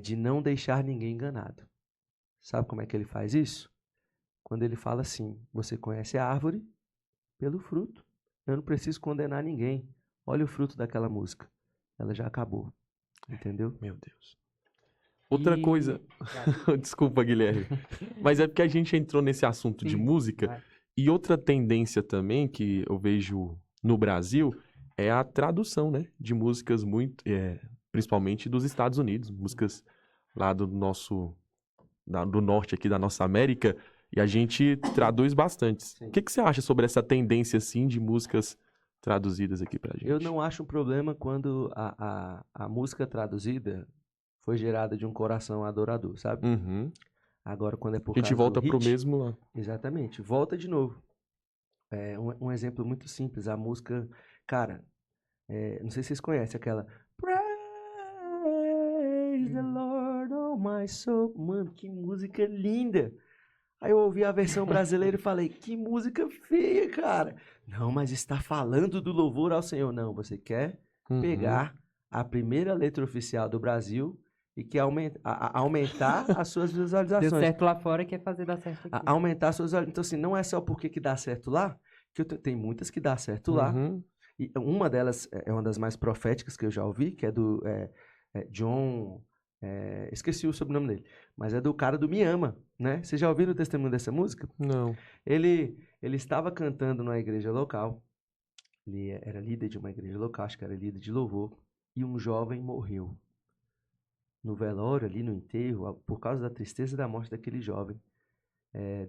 de não deixar ninguém enganado. Sabe como é que ele faz isso? Quando ele fala assim, você conhece a árvore pelo fruto. Eu não preciso condenar ninguém. Olha o fruto daquela música. Ela já acabou. Entendeu? Meu Deus. Outra coisa. Desculpa, Guilherme. Mas é porque a gente entrou nesse assunto de Sim, música. vai. E outra tendência também que eu vejo no Brasil é a tradução, né? De músicas principalmente dos Estados Unidos. Músicas lá do do norte aqui da nossa América. E a gente traduz bastante. Sim. O que você acha sobre essa tendência, assim, de músicas traduzidas aqui pra gente? Eu não acho um problema quando a música traduzida foi gerada de um coração adorador, sabe? Uhum. Agora, quando é por A gente causa volta do pro hit, mesmo... exatamente, volta de novo. Um exemplo muito simples, a música, cara, não sei se vocês conhecem aquela Praise the Lord, oh my soul. Mano, que música linda! Aí eu ouvi a versão brasileira e falei, que música feia, cara. Não, mas está falando do louvor ao Senhor. Não, você quer pegar a primeira letra oficial do Brasil e quer aumentar as suas Deu visualizações. certo lá fora e quer fazer dar certo aqui. Aumentar as suas visualizações. Então, assim, não é só porque que dá certo lá, que tem muitas que dá certo lá. Uhum. E uma delas é uma das mais proféticas que eu já ouvi, que é do John... esqueci o sobrenome dele, mas é do cara do Me Ama, né? Vocês já ouviram o testemunho dessa música? Não. Ele estava cantando numa igreja local, ele era líder de uma igreja local, acho que era líder de louvor, e um jovem morreu. No velório, ali no enterro, por causa da tristeza da morte daquele jovem,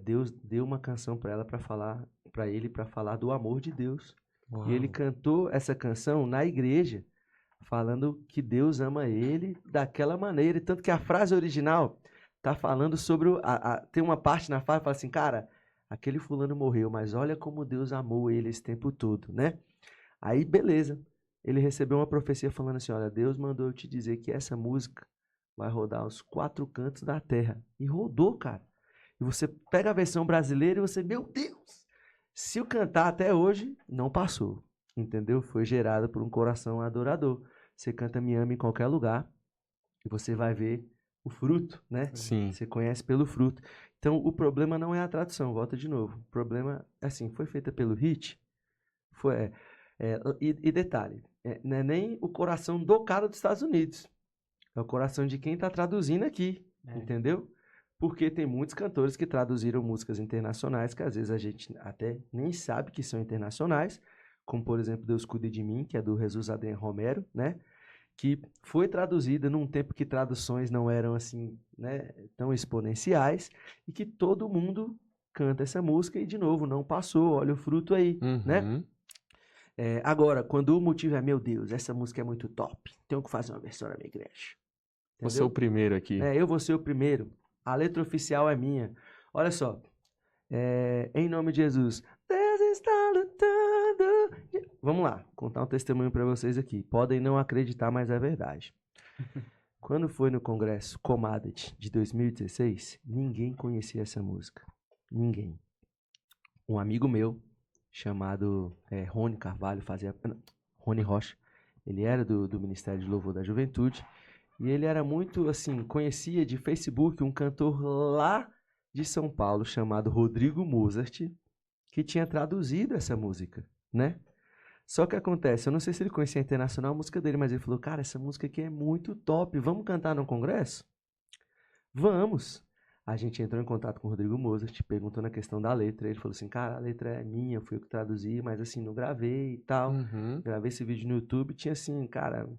Deus deu uma canção para ele para falar do amor de Deus. Uau. E ele cantou essa canção na igreja, falando que Deus ama ele daquela maneira. Tanto que a frase original tá falando sobre... tem uma parte na frase que fala assim, cara, aquele fulano morreu, mas olha como Deus amou ele esse tempo todo, né? Aí, beleza. Ele recebeu uma profecia falando assim, olha, Deus mandou eu te dizer que essa música vai rodar os 4 cantos da terra. E rodou, cara. E você pega a versão brasileira e você, meu Deus! Se eu cantar até hoje, não passou. Entendeu? Foi gerada por um coração adorador. Você canta Me Ama em qualquer lugar e você vai ver o fruto, né? Sim. Você conhece pelo fruto. Então, o problema não é a tradução, volta de novo. O problema, assim, foi feita pelo hit, e detalhe, não é nem o coração do cara dos Estados Unidos, é o coração de quem está traduzindo aqui, entendeu? Porque tem muitos cantores que traduziram músicas internacionais que às vezes a gente até nem sabe que são internacionais, como por exemplo Deus Cuide de Mim, que é do Jesus Adrien Romero, né? Que foi traduzida num tempo que traduções não eram assim, né, tão exponenciais, e que todo mundo canta essa música e de novo não passou, olha o fruto aí, né? Agora, quando o motivo é, meu Deus, essa música é muito top, tenho que fazer uma versão na minha igreja. Vou ser o primeiro aqui. Eu vou ser o primeiro. A letra oficial é minha. Olha só. Em nome de Jesus. Deus está lutando. Vamos lá, contar um testemunho para vocês aqui. Podem não acreditar, mas é verdade. Quando foi no Congresso Commodity de 2016, ninguém conhecia essa música. Ninguém. Um amigo meu, chamado Rony Carvalho, Rony Rocha, ele era do Ministério de Louvor da Juventude, e ele era muito, assim, conhecia de Facebook um cantor lá de São Paulo, chamado Rodrigo Mozart, que tinha traduzido essa música, né? Só que acontece, eu não sei se ele conhecia internacional a música dele, mas ele falou, cara, essa música aqui é muito top, vamos cantar no congresso? Vamos! A gente entrou em contato com o Rodrigo Mozart, perguntou na questão da letra, ele falou assim, cara, a letra é minha, fui eu que traduzi, mas assim, não gravei e tal. Gravei esse vídeo no YouTube, tinha assim, cara,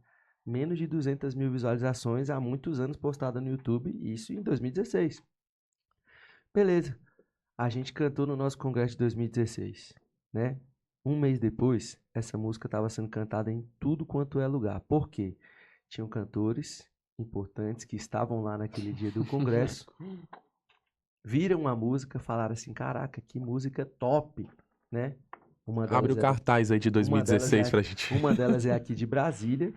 menos de 200 mil visualizações há muitos anos postada no YouTube, isso em 2016. Beleza. A gente cantou no nosso congresso de 2016, né? Um mês depois, essa música estava sendo cantada em tudo quanto é lugar. Por quê? Tinham cantores importantes que estavam lá naquele dia do congresso, viram a música, falaram assim, caraca, que música top, né? Abre o cartaz aí de 2016 pra gente. Uma delas é aqui de Brasília,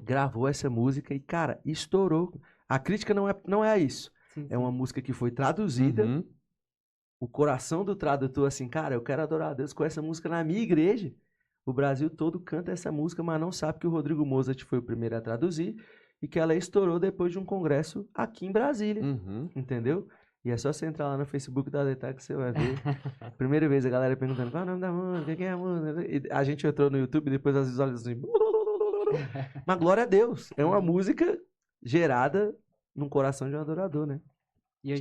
gravou essa música e, cara, estourou. A crítica não é isso. Sim. É uma música que foi traduzida. O coração do tradutor, assim, cara, eu quero adorar a Deus com essa música na minha igreja. O Brasil todo canta essa música, mas não sabe que o Rodrigo Mozart foi o primeiro a traduzir e que ela estourou depois de um congresso aqui em Brasília. Entendeu? E é só você entrar lá no Facebook da Detag que você vai ver. Primeira vez a galera perguntando qual é o nome da música, quem é a música. E a gente entrou no YouTube e depois as visualizações. Mas glória a Deus, é uma música gerada num coração de um adorador, né? E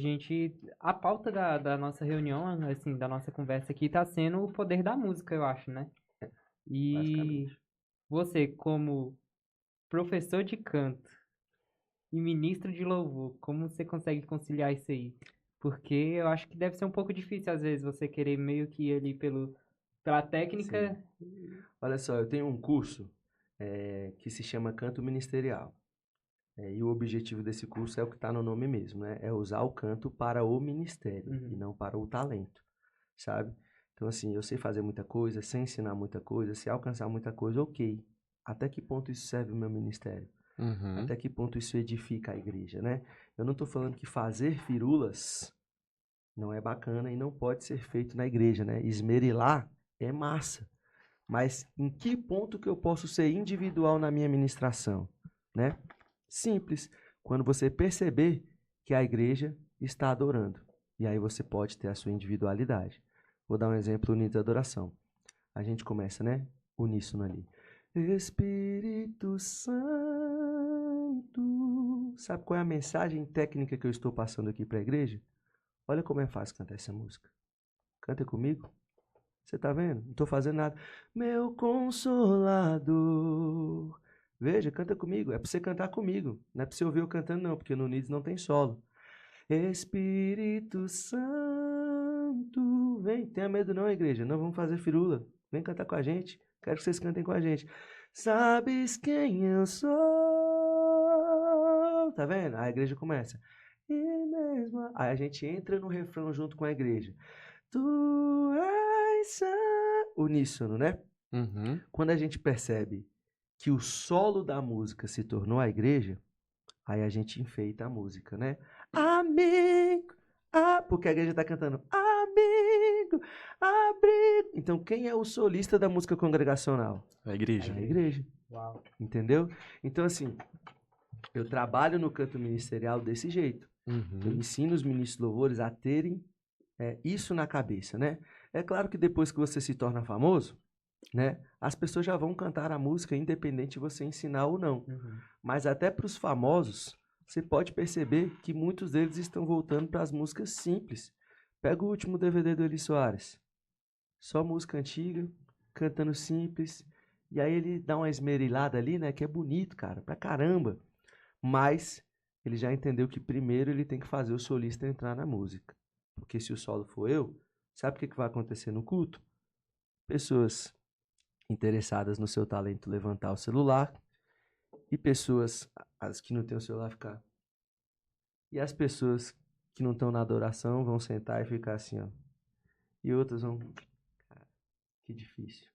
a pauta da nossa reunião, assim, da nossa conversa aqui, tá sendo o poder da música, eu acho, né? E você, como professor de canto e ministro de louvor, como você consegue conciliar isso aí? Porque eu acho que deve ser um pouco difícil, às vezes, você querer meio que ir ali pela técnica. Sim. Olha só, eu tenho um curso que se chama Canto Ministerial. E o objetivo desse curso é o que está no nome mesmo, né? É usar o canto para o ministério e não para o talento, sabe? Então, assim, eu sei fazer muita coisa, sei ensinar muita coisa, sei alcançar muita coisa, ok. Até que ponto isso serve o meu ministério? Até que ponto isso edifica a igreja, né? Eu não estou falando que fazer firulas não é bacana e não pode ser feito na igreja, né? Esmerilar é massa. Mas em que ponto que eu posso ser individual na minha ministração, né? Simples. Quando você perceber que a igreja está adorando. E aí você pode ter a sua individualidade. Vou dar um exemplo unido de adoração. A gente começa, né? Uníssono ali. Espírito Santo. Sabe qual é a mensagem técnica que eu estou passando aqui para a igreja? Olha como é fácil cantar essa música. Canta comigo. Você tá vendo? Não estou fazendo nada. Meu Consolador. Veja, canta comigo. É para você cantar comigo. Não é para você ouvir eu cantando, não, porque no Unidos não tem solo. Espírito Santo. Vem, tenha medo não, igreja. Não vamos fazer firula. Vem cantar com a gente. Quero que vocês cantem com a gente. Sabes quem eu sou? Tá vendo? Aí a igreja começa. E mesmo... Aí a gente entra no refrão junto com a igreja. Tu és uníssono, né? Quando a gente percebe que o solo da música se tornou a igreja, aí a gente enfeita a música, né? Amigo, porque a igreja está cantando amigo, abrigo. Então quem é o solista da música congregacional? A igreja. É a igreja. Uau. Entendeu? Então assim, eu trabalho no canto ministerial desse jeito. Eu ensino os ministros louvores a terem isso na cabeça, né? É claro que depois que você se torna famoso, né, as pessoas já vão cantar a música independente de você ensinar ou não. Mas até para os famosos, você pode perceber que muitos deles estão voltando para as músicas simples. Pega o último DVD do Eli Soares. Só música antiga, cantando simples. E aí ele dá uma esmerilhada ali, né, que é bonito, cara, pra caramba. Mas ele já entendeu que primeiro ele tem que fazer o solista entrar na música. Porque se o solo for eu, sabe o que vai acontecer no culto? Pessoas interessadas no seu talento levantar o celular e pessoas, as que não têm o celular, ficar. E as pessoas que não estão na adoração vão sentar e ficar assim, ó. E outras vão... Cara, que difícil.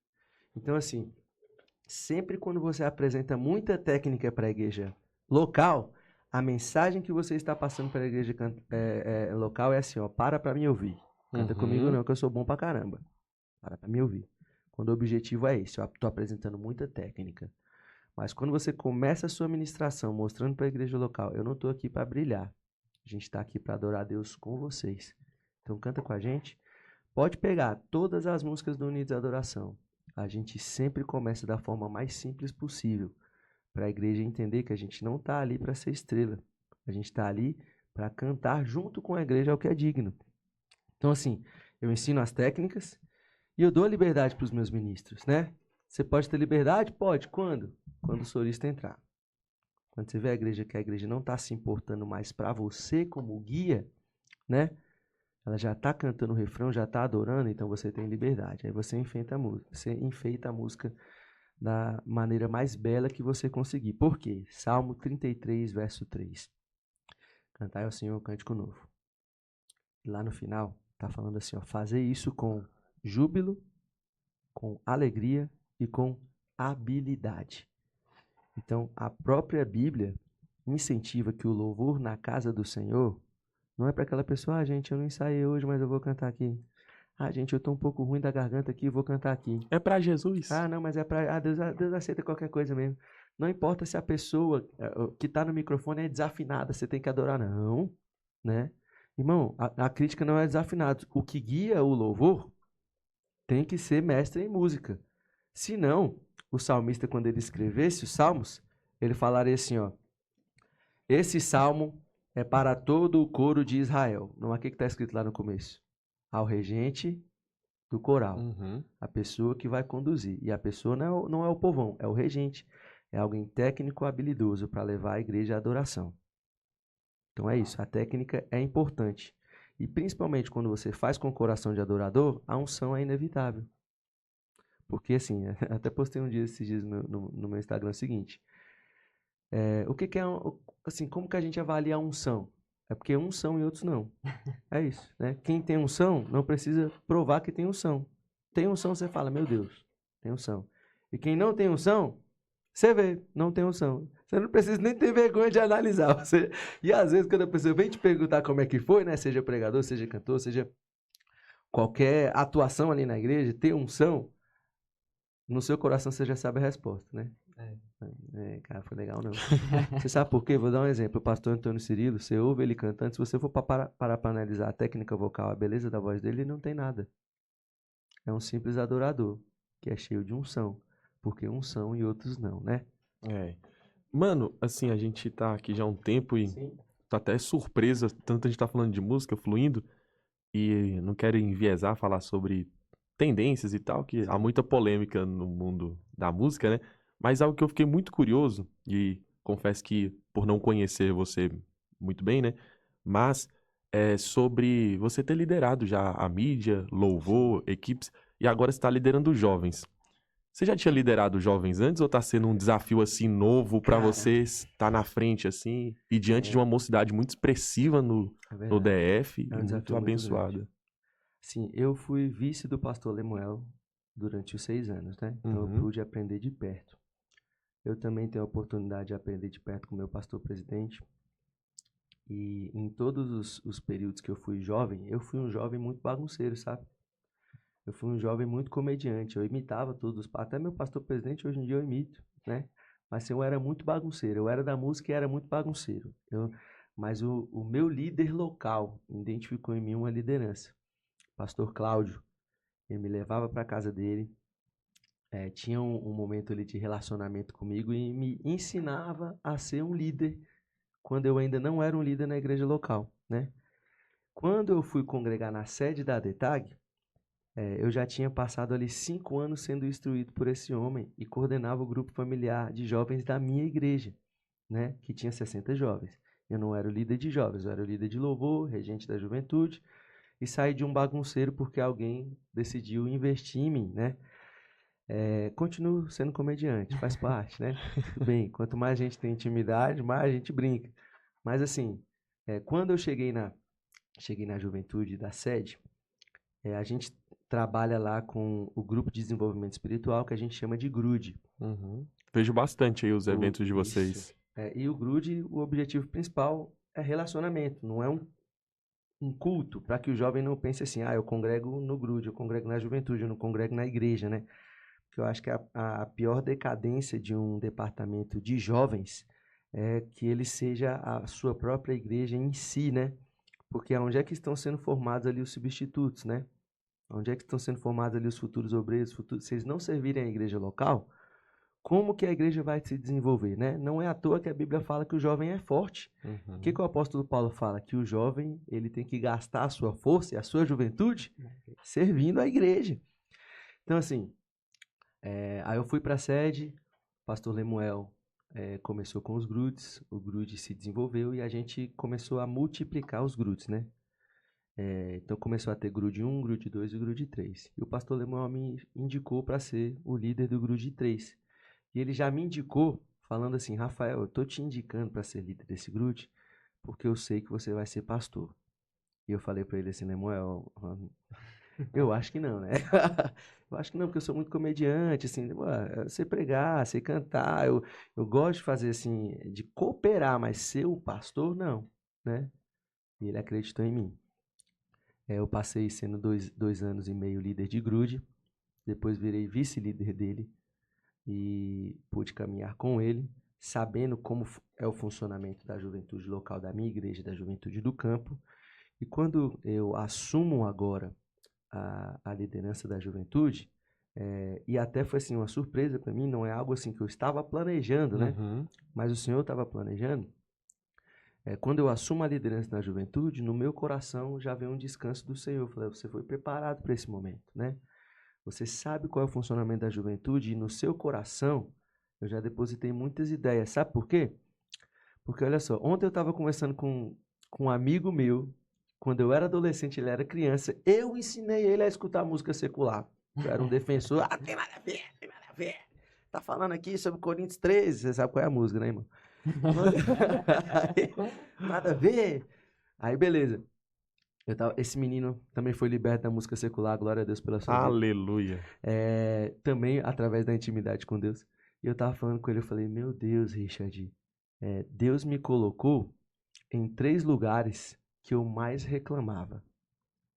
Então, assim, sempre quando você apresenta muita técnica para a igreja local, a mensagem que você está passando para a igreja local é assim, ó, para me ouvir. Canta comigo não, que eu sou bom pra caramba. Para me ouvir. Quando o objetivo é esse, eu estou apresentando muita técnica. Mas quando você começa a sua ministração mostrando para a igreja local, eu não estou aqui para brilhar. A gente está aqui para adorar a Deus com vocês. Então canta com a gente. Pode pegar todas as músicas do Unidos de Adoração. A gente sempre começa da forma mais simples possível. Para a igreja entender que a gente não está ali para ser estrela. A gente está ali para cantar junto com a igreja, é o que é digno. Então assim, eu ensino as técnicas e eu dou a liberdade para os meus ministros, né? Você pode ter liberdade? Pode. Quando? Quando o solista entrar. Quando você vê a igreja que a igreja não está se importando mais para você como guia, né? Ela já está cantando o refrão, já está adorando, então você tem liberdade. Aí você enfeita a música da maneira mais bela que você conseguir. Por quê? Salmo 33, verso 3. Cantai ao Senhor um cântico novo. E lá no final, está falando assim, ó, fazer isso com júbilo, com alegria e com habilidade. Então, a própria Bíblia incentiva que o louvor na casa do Senhor não é para aquela pessoa, gente, eu não ensaiei hoje, mas eu vou cantar aqui. Gente, eu tô um pouco ruim da garganta aqui, vou cantar aqui. É para Jesus. Não, mas é para... Deus aceita qualquer coisa mesmo. Não importa se a pessoa que está no microfone é desafinada, você tem que adorar. Não, né? Irmão, a crítica não é desafinado. O que guia o louvor tem que ser mestre em música. Se não, o salmista, quando ele escrevesse os salmos, ele falaria assim, ó, esse salmo é para todo o coro de Israel. Não é o que está escrito lá no começo. Ao regente do coral. A pessoa que vai conduzir. E a pessoa não é o povão, é o regente. É alguém técnico habilidoso para levar a igreja à adoração. Então é isso, a técnica é importante. E principalmente quando você faz com o coração de adorador, a unção é inevitável. Porque assim, até postei esses dias no meu Instagram o seguinte. O que é, assim, como que a gente avalia a unção? É porque uns são e outros não. É isso, né? Quem tem unção não precisa provar que tem unção. Tem unção, você fala, meu Deus, tem unção. E quem não tem unção, você vê, não tem unção. Você não precisa nem ter vergonha de analisar. E às vezes, quando a pessoa vem te perguntar como é que foi, né? Seja pregador, seja cantor, seja qualquer atuação ali na igreja, ter unção, no seu coração você já sabe a resposta, né? Cara, foi legal não. Você sabe por quê? Vou dar um exemplo. O pastor Antônio Cirilo, você ouve ele cantando, se você for parar para analisar a técnica vocal, a beleza da voz dele, ele não tem nada. É um simples adorador, que é cheio de unção. Porque uns são e outros não, né? Mano, assim, a gente tá aqui já há um tempo e tô até surpresa, tanto a gente tá falando de música fluindo, e não quero enviesar, falar sobre tendências e tal, que há muita polêmica no mundo da música, né? Mas algo que eu fiquei muito curioso, e confesso que por não conhecer você muito bem, né? Mas é sobre você ter liderado já a mídia, louvor, equipes, e agora você está liderando jovens. Você já tinha liderado jovens antes ou está sendo um desafio assim novo para você estar na frente assim e diante de uma mocidade muito expressiva no DF e muito abençoada? Sim, eu fui vice do pastor Lemuel durante os 6 anos, né? Então eu pude aprender de perto. Eu também tenho a oportunidade de aprender de perto com o meu pastor presidente. E em todos os períodos que eu fui jovem, eu fui um jovem muito bagunceiro, sabe? Eu fui um jovem muito comediante, eu imitava todos, até meu pastor presidente hoje em dia eu imito, né? Mas assim, eu era muito bagunceiro, eu era da música e era muito bagunceiro. Mas o meu líder local identificou em mim uma liderança. Pastor Cláudio, ele me levava para a casa dele, tinha um momento ali de relacionamento comigo e me ensinava a ser um líder quando eu ainda não era um líder na igreja local, né? Quando eu fui congregar na sede da DETAG, eu já tinha passado ali 5 anos sendo instruído por esse homem e coordenava o grupo familiar de jovens da minha igreja, né? Que tinha 60 jovens. Eu não era o líder de jovens, eu era o líder de louvor, regente da juventude, e saí de um bagunceiro porque alguém decidiu investir em mim, né? Continuo sendo comediante, faz parte, né? Tudo bem, quanto mais a gente tem intimidade, mais a gente brinca. Mas assim, Quando eu cheguei na juventude da sede, a gente trabalha lá com o grupo de desenvolvimento espiritual, que a gente chama de GRUD. Uhum. Vejo bastante aí os eventos de vocês. Isso. E o GRUD, o objetivo principal é relacionamento, não é um culto, para que o jovem não pense assim, eu congrego no GRUD, eu congrego na juventude, eu não congrego na igreja, né? Porque eu acho que a pior decadência de um departamento de jovens é que ele seja a sua própria igreja em si, né? Porque onde é que estão sendo formados ali os substitutos, né? Onde é que estão sendo formados ali os futuros obreiros, se eles não servirem à igreja local, como que a igreja vai se desenvolver, né? Não é à toa que a Bíblia fala que o jovem é forte. O que o apóstolo Paulo fala? Que o jovem ele tem que gastar a sua força e a sua juventude servindo à igreja. Então, assim, aí eu fui para a sede, o pastor Lemuel começou com os GRUDs, o GRUD se desenvolveu e a gente começou a multiplicar os GRUDs, né? Então começou a ter GRUD 1, GRUD 2 e GRUD 3. E o pastor Lemuel me indicou para ser o líder do GRUD 3. E ele já me indicou, falando assim, Rafael, eu estou te indicando para ser líder desse GRUD, porque eu sei que você vai ser pastor. E eu falei para ele assim, Lemuel, eu acho que não, né? Eu acho que não, porque eu sou muito comediante, assim, eu sei pregar, sei cantar, eu gosto de fazer assim, de cooperar, mas ser o pastor, não, né? E ele acreditou em mim. Eu passei sendo 2 anos e meio líder de GRUD, depois virei vice-líder dele e pude caminhar com ele, sabendo como é o funcionamento da juventude local da minha igreja, da juventude do campo. E quando eu assumo agora a liderança da juventude, e até foi assim uma surpresa para mim, não é algo assim que eu estava planejando, né? Mas o Senhor estava planejando. Quando eu assumo a liderança na juventude, no meu coração já vem um descanso do Senhor. Eu falei, você foi preparado para esse momento, né? Você sabe qual é o funcionamento da juventude e no seu coração eu já depositei muitas ideias. Sabe por quê? Porque olha só, ontem eu estava conversando com um amigo meu, quando eu era adolescente, ele era criança, eu ensinei ele a escutar música secular. Eu era um defensor, tem nada a ver, tem nada a ver. Tá falando aqui sobre Coríntios 13, você sabe qual é a música, né, irmão? Nada a ver. Aí, beleza. Esse menino também foi liberto da música secular, glória a Deus pela sua vida. Aleluia. Também através da intimidade com Deus. E eu tava falando com ele, eu falei, meu Deus, Richard, Deus me colocou em 3 lugares que eu mais reclamava,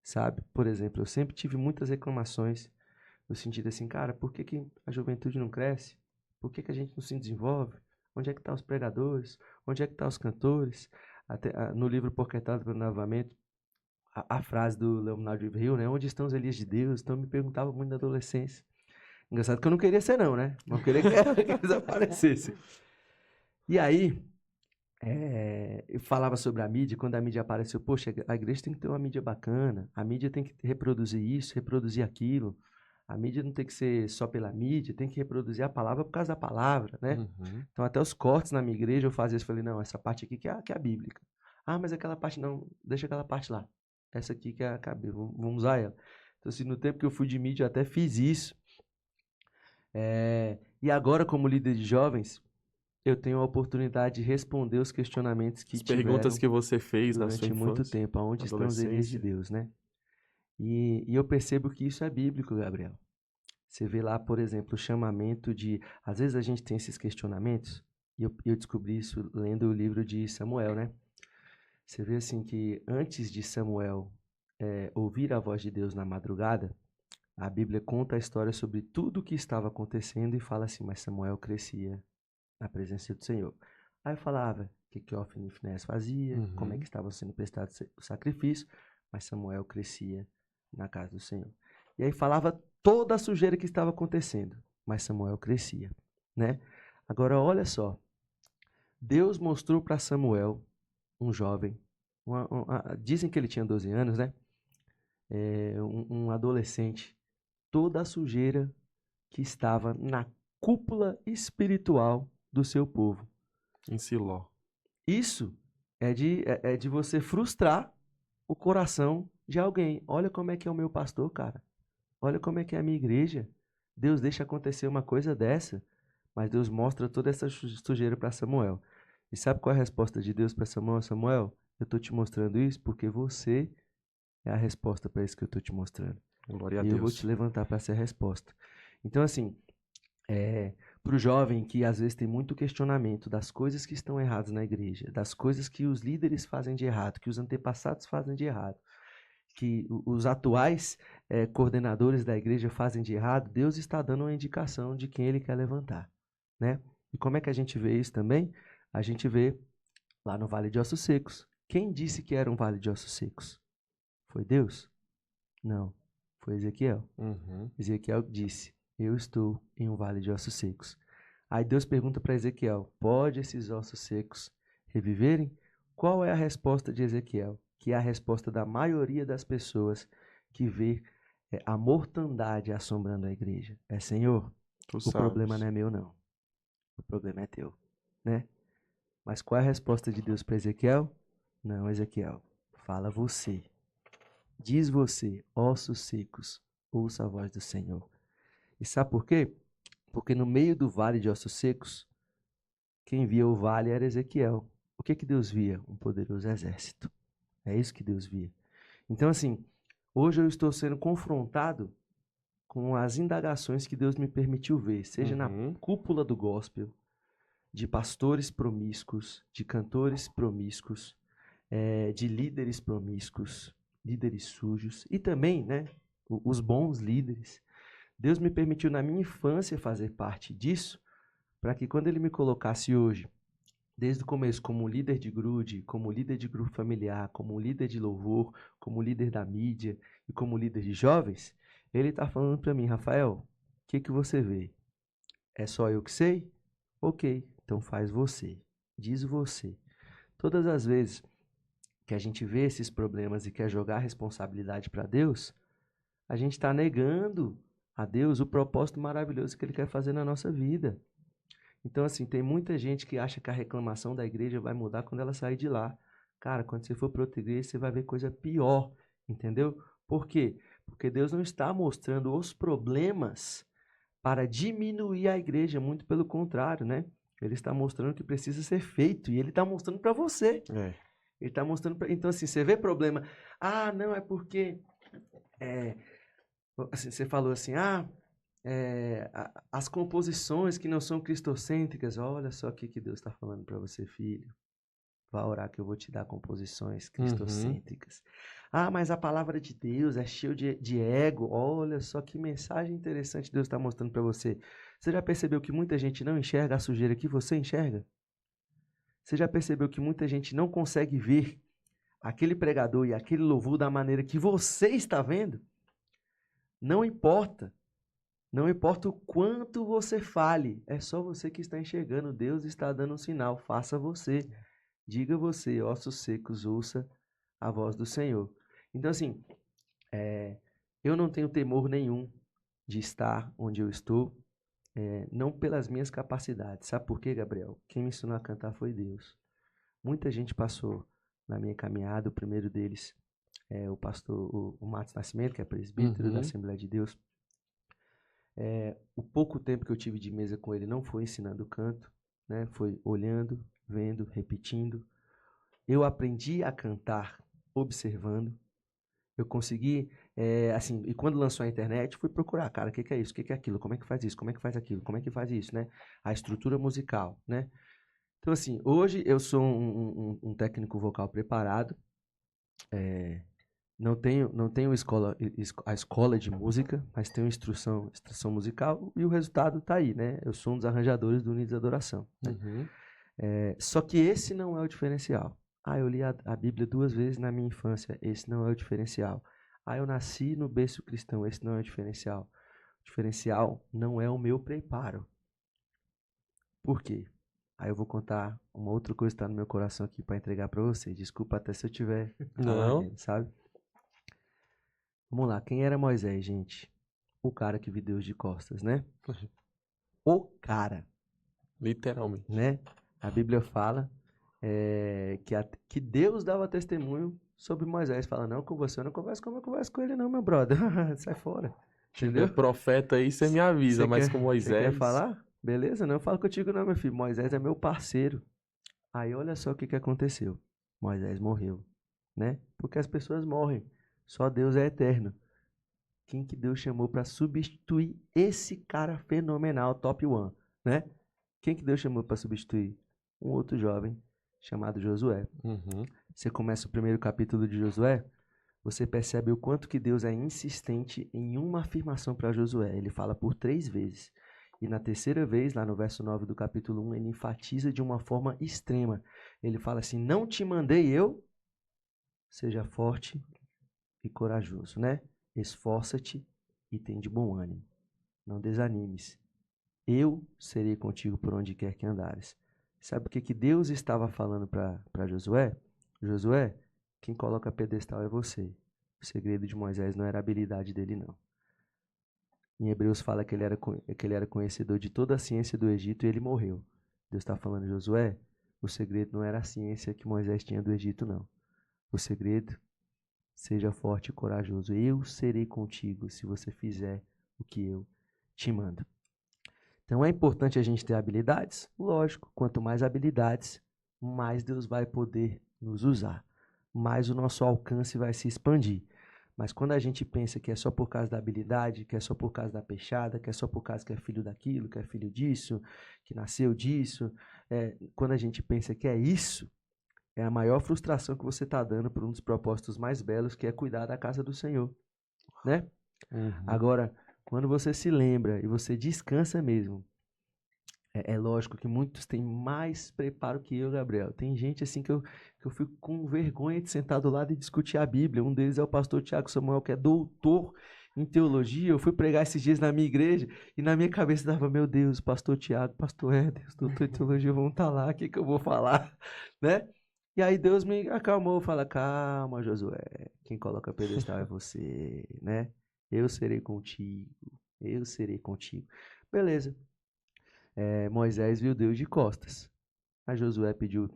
sabe? Por exemplo, eu sempre tive muitas reclamações no sentido assim, cara, por que a juventude não cresce? Por que a gente não se desenvolve? Onde é que estão os pregadores? Onde é que estão os cantores? Até, no livro Porquetado pelo Avivamento, a frase do Leonardo Ribeiro, né? Onde estão os Elias de Deus? Então eu me perguntava muito na adolescência. Engraçado que eu não queria ser não, né? Mas eu queria que eles aparecessem. E aí, eu falava sobre a mídia, quando a mídia apareceu, poxa, a igreja tem que ter uma mídia bacana, a mídia tem que reproduzir isso, reproduzir aquilo. A mídia não tem que ser só pela mídia, tem que reproduzir a palavra por causa da palavra, né? Então, até os cortes na minha igreja eu fazia isso. Falei, não, essa parte aqui que é a bíblica. Mas aquela parte não, deixa aquela parte lá. Essa aqui que é a Bíblia, vamos usar ela. Então, assim, no tempo que eu fui de mídia, eu até fiz isso. E agora, como líder de jovens, eu tenho a oportunidade de responder os questionamentos que as perguntas que você fez na sua durante muito infância, tempo. Aonde estão os Elias de Deus, né? E eu percebo que isso é bíblico, Gabriel. Você vê lá, por exemplo, o chamamento de... Às vezes a gente tem esses questionamentos, e eu descobri isso lendo o livro de Samuel, né? Você vê assim que antes de Samuel ouvir a voz de Deus na madrugada, a Bíblia conta a história sobre tudo o que estava acontecendo e fala assim, mas Samuel crescia na presença do Senhor. Aí eu falava o que Ofni e Finéias fazia, como é que estava sendo prestado o sacrifício, mas Samuel crescia na casa do Senhor. E aí falava toda a sujeira que estava acontecendo, mas Samuel crescia, né? Agora olha só, Deus mostrou para Samuel, um jovem, dizem que ele tinha 12 anos, né? Um adolescente, toda a sujeira que estava na cúpula espiritual do seu povo. Em Siló. Isso é de você frustrar o coração de alguém. Olha como é que é o meu pastor, cara. Olha como é que é a minha igreja. Deus deixa acontecer uma coisa dessa, mas Deus mostra toda essa sujeira para Samuel. E sabe qual é a resposta de Deus para Samuel? Samuel, Eu estou te mostrando isso porque você é a resposta para isso que eu estou te mostrando. Glória a E Deus. eu vou te levantar para ser a resposta. Então, assim, para o jovem que às vezes tem muito questionamento das coisas que estão erradas na igreja, das coisas que os líderes fazem de errado, que os antepassados fazem de errado, que os atuais coordenadores da igreja fazem de errado, Deus está dando uma indicação de quem ele quer levantar, né? E como é que a gente vê isso também? A gente vê lá no Vale de Ossos Secos. Quem disse que era um Vale de Ossos Secos? Foi Deus? Não, foi Ezequiel. Ezequiel disse, eu estou em um vale de ossos secos. Aí Deus pergunta para Ezequiel, pode esses ossos secos reviverem? Qual é a resposta de Ezequiel? Que é a resposta da maioria das pessoas que vê a mortandade assombrando a igreja. Senhor, o problema não é meu não. O problema é teu, né? Mas qual é a resposta de Deus para Ezequiel? Não, Ezequiel, fala você. Diz você, ossos secos, ouça a voz do Senhor. E sabe por quê? Porque no meio do vale de ossos secos, quem via o vale era Ezequiel. O que Deus via? Um poderoso exército. É isso que Deus via. Então, assim, hoje eu estou sendo confrontado com as indagações que Deus me permitiu ver, seja na cúpula do gospel, de pastores promíscuos, de cantores promíscuos, de líderes promíscuos, líderes sujos, e também, né, os bons líderes. Deus me permitiu na minha infância fazer parte disso, para que quando Ele me colocasse hoje, desde o começo, como líder de grude, como líder de grupo familiar, como líder de louvor, como líder da mídia e como líder de jovens, Ele está falando para mim, Rafael, o que você vê? É só eu que sei? Ok, então faz você, diz você. Todas as vezes que a gente vê esses problemas e quer jogar a responsabilidade para Deus, a gente está negando a Deus o propósito maravilhoso que Ele quer fazer na nossa vida. Então, assim, tem muita gente que acha que a reclamação da igreja vai mudar quando ela sair de lá. Cara, quando você for para outra igreja, você vai ver coisa pior, entendeu? Por quê? Porque Deus não está mostrando os problemas para diminuir a igreja, muito pelo contrário, né? Ele está mostrando o que precisa ser feito e Ele está mostrando para você. Ele está mostrando para... Então, assim, você vê problema. Ah, não, é porque... Assim, você falou assim, as composições que não são cristocêntricas, olha só o que Deus está falando para você, filho. Vá orar que eu vou te dar composições cristocêntricas. Ah, mas a palavra de Deus é cheia de ego. Olha só que mensagem interessante Deus está mostrando para você. Você já percebeu que muita gente não enxerga a sujeira que você enxerga? Você já percebeu que muita gente não consegue ver aquele pregador e aquele louvor da maneira que você está vendo? Não importa. Não importa o quanto você fale, é só você que está enxergando. Deus está dando um sinal, faça você. Diga você, ossos secos, ouça a voz do Senhor. Então, assim, eu não tenho temor nenhum de estar onde eu estou, não pelas minhas capacidades. Sabe por quê, Gabriel? Quem me ensinou a cantar foi Deus. Muita gente passou na minha caminhada, o primeiro deles é o pastor o Matos Nascimento, que é presbítero da Assembleia de Deus. O pouco tempo que eu tive de mesa com ele não foi ensinando canto, né? Foi olhando, vendo, repetindo. Eu aprendi a cantar observando. Eu consegui, assim, e quando lançou a internet, fui procurar, cara, o que é isso, o que é aquilo, como é que faz isso, como é que faz aquilo, como é que faz isso, né? A estrutura musical, né? Então, assim, hoje eu sou um técnico vocal preparado, não tenho a escola de música, mas tenho instrução musical e o resultado está aí, né? Eu sou um dos arranjadores do Unidos Adoração. Né? Só que esse não é o diferencial. Eu li a Bíblia 2 vezes na minha infância, esse não é o diferencial. Eu nasci no berço cristão, esse não é o diferencial. O diferencial não é o meu preparo. Por quê? Eu vou contar uma outra coisa que está no meu coração aqui para entregar para você. Desculpa até se eu tiver falando, sabe? Vamos lá, quem era Moisés, gente? O cara que viu Deus de costas, né? O cara. Literalmente. Né? A Bíblia fala que Deus dava testemunho sobre Moisés. Fala, não, com você eu não converso como eu converso com ele não, meu brother. Sai fora. Entendeu? Se profeta aí, você me avisa, mas com Moisés... Você quer falar? Beleza, não falo contigo não, meu filho. Moisés é meu parceiro. Aí olha só o que aconteceu. Moisés morreu, né? Porque as pessoas morrem. Só Deus é eterno. Quem que Deus chamou para substituir esse cara fenomenal, top one, né? Quem que Deus chamou para substituir? Um outro jovem chamado Josué. Uhum. Você começa o primeiro capítulo de Josué, você percebe o quanto que Deus é insistente em uma afirmação para Josué. Ele fala por 3 vezes. E na terceira vez, lá no verso 9 do capítulo 1, ele enfatiza de uma forma extrema. Ele fala assim, não te mandei eu, seja forte e corajoso, né? Esforça-te e tem de bom ânimo. Não desanimes. Eu serei contigo por onde quer que andares. Sabe o que Deus estava falando para Josué? Josué, quem coloca pedestal é você. O segredo de Moisés não era a habilidade dele, não. Em Hebreus fala que ele era conhecedor de toda a ciência do Egito e ele morreu. Deus está falando, Josué, o segredo não era a ciência que Moisés tinha do Egito, não. O segredo, seja forte e corajoso. Eu serei contigo se você fizer o que eu te mando. Então é importante a gente ter habilidades? Lógico, quanto mais habilidades, mais Deus vai poder nos usar. Mais o nosso alcance vai se expandir. Mas quando a gente pensa que é só por causa da habilidade, que é só por causa da peixada, que é só por causa que é filho daquilo, que é filho disso, que nasceu disso, quando a gente pensa que é isso, é a maior frustração que você está dando por um dos propósitos mais belos, que é cuidar da casa do Senhor, né? Uhum. Agora, quando você se lembra e você descansa mesmo, é lógico que muitos têm mais preparo que eu, Gabriel. Tem gente assim que eu fico com vergonha de sentar do lado e discutir a Bíblia. Um deles é o pastor Tiago Samuel, que é doutor em teologia. Eu fui pregar esses dias na minha igreja e na minha cabeça dava, meu Deus, pastor Tiago, pastor Deus, doutor em teologia, vão estar lá, o que eu vou falar, né? E aí Deus me acalmou, fala, calma, Josué, quem coloca pedestal é você, né? Eu serei contigo, eu serei contigo. Beleza. Moisés viu Deus de costas. A Josué pediu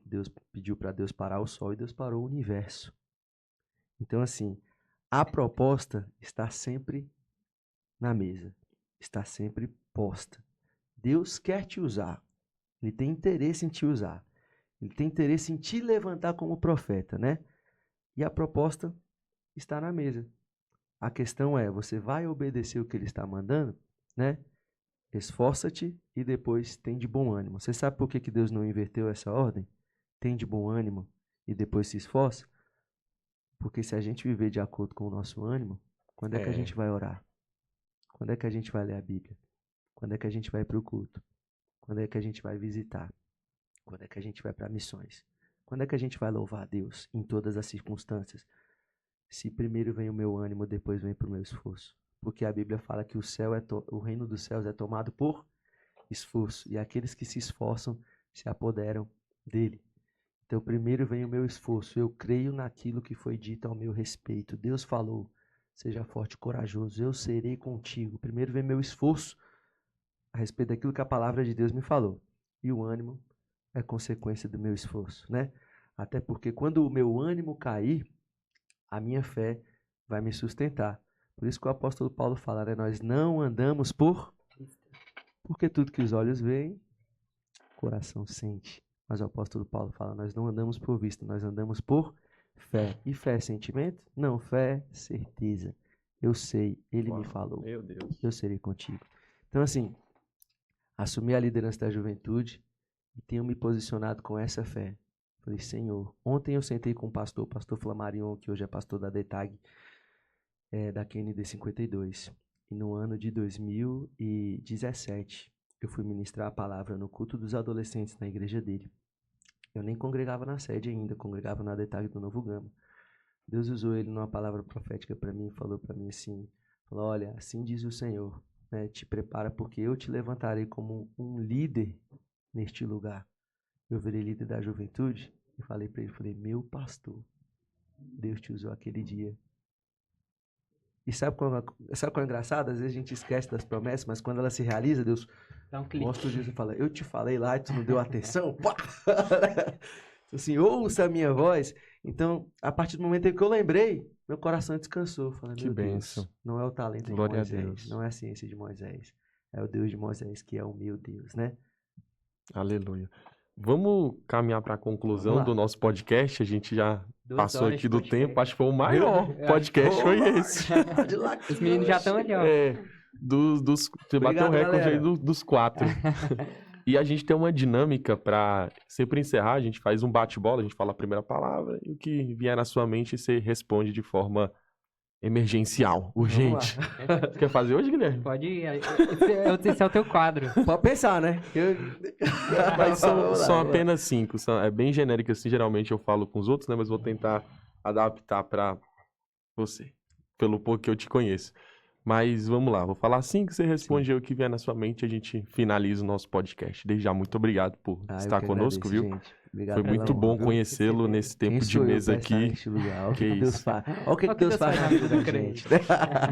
para Deus parar o sol e Deus parou o universo. Então, assim, a proposta está sempre na mesa, está sempre posta. Deus quer te usar, Ele tem interesse em te usar, Ele tem interesse em te levantar como profeta, né? E a proposta está na mesa. A questão é, você vai obedecer o que Ele está mandando, né? Esforça-te e depois tem de bom ânimo. Você sabe por que Deus não inverteu essa ordem? Tem de bom ânimo e depois se esforça? Porque se a gente viver de acordo com o nosso ânimo, quando é que a gente vai orar? Quando é que a gente vai ler a Bíblia? Quando é que a gente vai para o culto? Quando é que a gente vai visitar? Quando é que a gente vai para missões? Quando é que a gente vai louvar a Deus em todas as circunstâncias? Se primeiro vem o meu ânimo, depois vem para o meu esforço. Porque a Bíblia fala que o reino dos céus é tomado por esforço. E aqueles que se esforçam se apoderam dele. Então, primeiro vem o meu esforço. Eu creio naquilo que foi dito ao meu respeito. Deus falou, seja forte e corajoso, eu serei contigo. Primeiro vem meu esforço a respeito daquilo que a palavra de Deus me falou. E o ânimo é consequência do meu esforço, né? Até porque quando o meu ânimo cair, a minha fé vai me sustentar. Por isso que o apóstolo Paulo fala, né? Nós não andamos porque tudo que os olhos veem, o coração sente. Mas o apóstolo Paulo fala, nós não andamos por vista, nós andamos por fé. E fé é sentimento? Não, fé é certeza. Eu sei, ele me falou. Meu Deus. Eu serei contigo. Então, assim, assumi a liderança da juventude e tenho me posicionado com essa fé. Falei, Senhor, ontem eu sentei com o pastor Flamarion, que hoje é pastor da DETAG, da QND 52. E no ano de 2017, eu fui ministrar a palavra no culto dos adolescentes na igreja dele. Eu nem congregava na sede ainda, congregava na DETAG do Novo Gama. Deus usou ele numa palavra profética para mim, falou para mim assim, falou, olha, assim diz o Senhor, né, te prepara porque eu te levantarei como um líder neste lugar. Eu virei líder da juventude e falei para ele, falei, meu pastor, Deus te usou aquele dia. E sabe qual é engraçado? Às vezes a gente esquece das promessas, mas quando ela se realiza, Deus Dá um clique. mostra o dia e fala, eu te falei lá e tu não deu atenção? Pá! Assim, ouça a minha voz. Então, a partir do momento em que eu lembrei, meu coração descansou. Falei, Que meu bênção. Deus, não é o talento Glória a de Moisés, Deus. não é a ciência de Moisés. É o Deus de Moisés que é o meu Deus, né? Aleluia. vamos caminhar para a conclusão Vamos lá. do nosso podcast. A gente já 2 passou horas aqui de do podcast. tempo. Acho que foi o maior podcast, foi esse. Os meninos já estão ali, ó. Você bateu o Obrigado, recorde aí galera. dos 4. E a gente tem uma dinâmica para sempre encerrar. A gente faz um bate-bola, a gente fala a primeira palavra e o que vier na sua mente você responde de forma emergencial, urgente. Quer fazer hoje, Guilherme? Pode ir. Esse é o teu quadro. Pode pensar, né? Mas são Vamos lá. apenas 5. É bem genérico assim, geralmente eu falo com os outros, né? Mas vou tentar adaptar para você, pelo pouco que eu te conheço. Mas vamos lá, vou falar 5, você responde aí o que vier na sua mente e a gente finaliza o nosso podcast. Desde já, muito obrigado por estar conosco, viu? Gente. Obrigado Foi pela muito honra, bom viu? conhecê-lo nesse tempo Quem de sou eu mesa pra estar aqui. neste lugar? Olha o Que que Deus isso. faz. Olha o que Deus faz na vida da gente.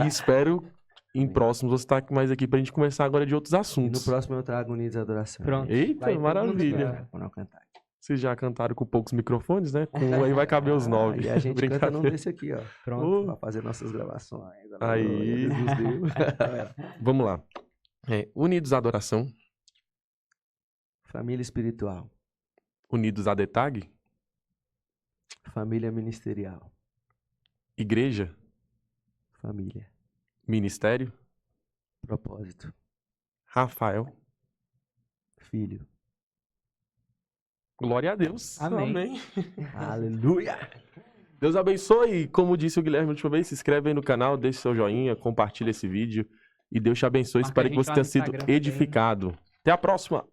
E espero em próximos você estar mais aqui pra gente conversar agora de outros E no assuntos. próximo eu trago Unidos Adoração. Pronto. Eita, Vai todo mundo maravilha. pra- Quando eu cantar. Vocês já cantaram com poucos microfones, né? Com um aí vai caber os 9. E a gente canta num Brincadeira. desse aqui, ó. Pronto. Pra fazer nossas gravações. Aí. Vamos lá. Unidos Adoração, Família espiritual. Unidos Adetag, Família ministerial. Igreja, Família. Ministério, Propósito. Rafael. Filho. Glória a Deus. Amém. Aleluia. Deus abençoe. Como disse o Guilherme a última vez, se inscreve aí no canal, deixe seu joinha, compartilha esse vídeo. E Deus te abençoe. Marca Espero a que gente você lá tenha no sido Instagram também. edificado. Até a próxima.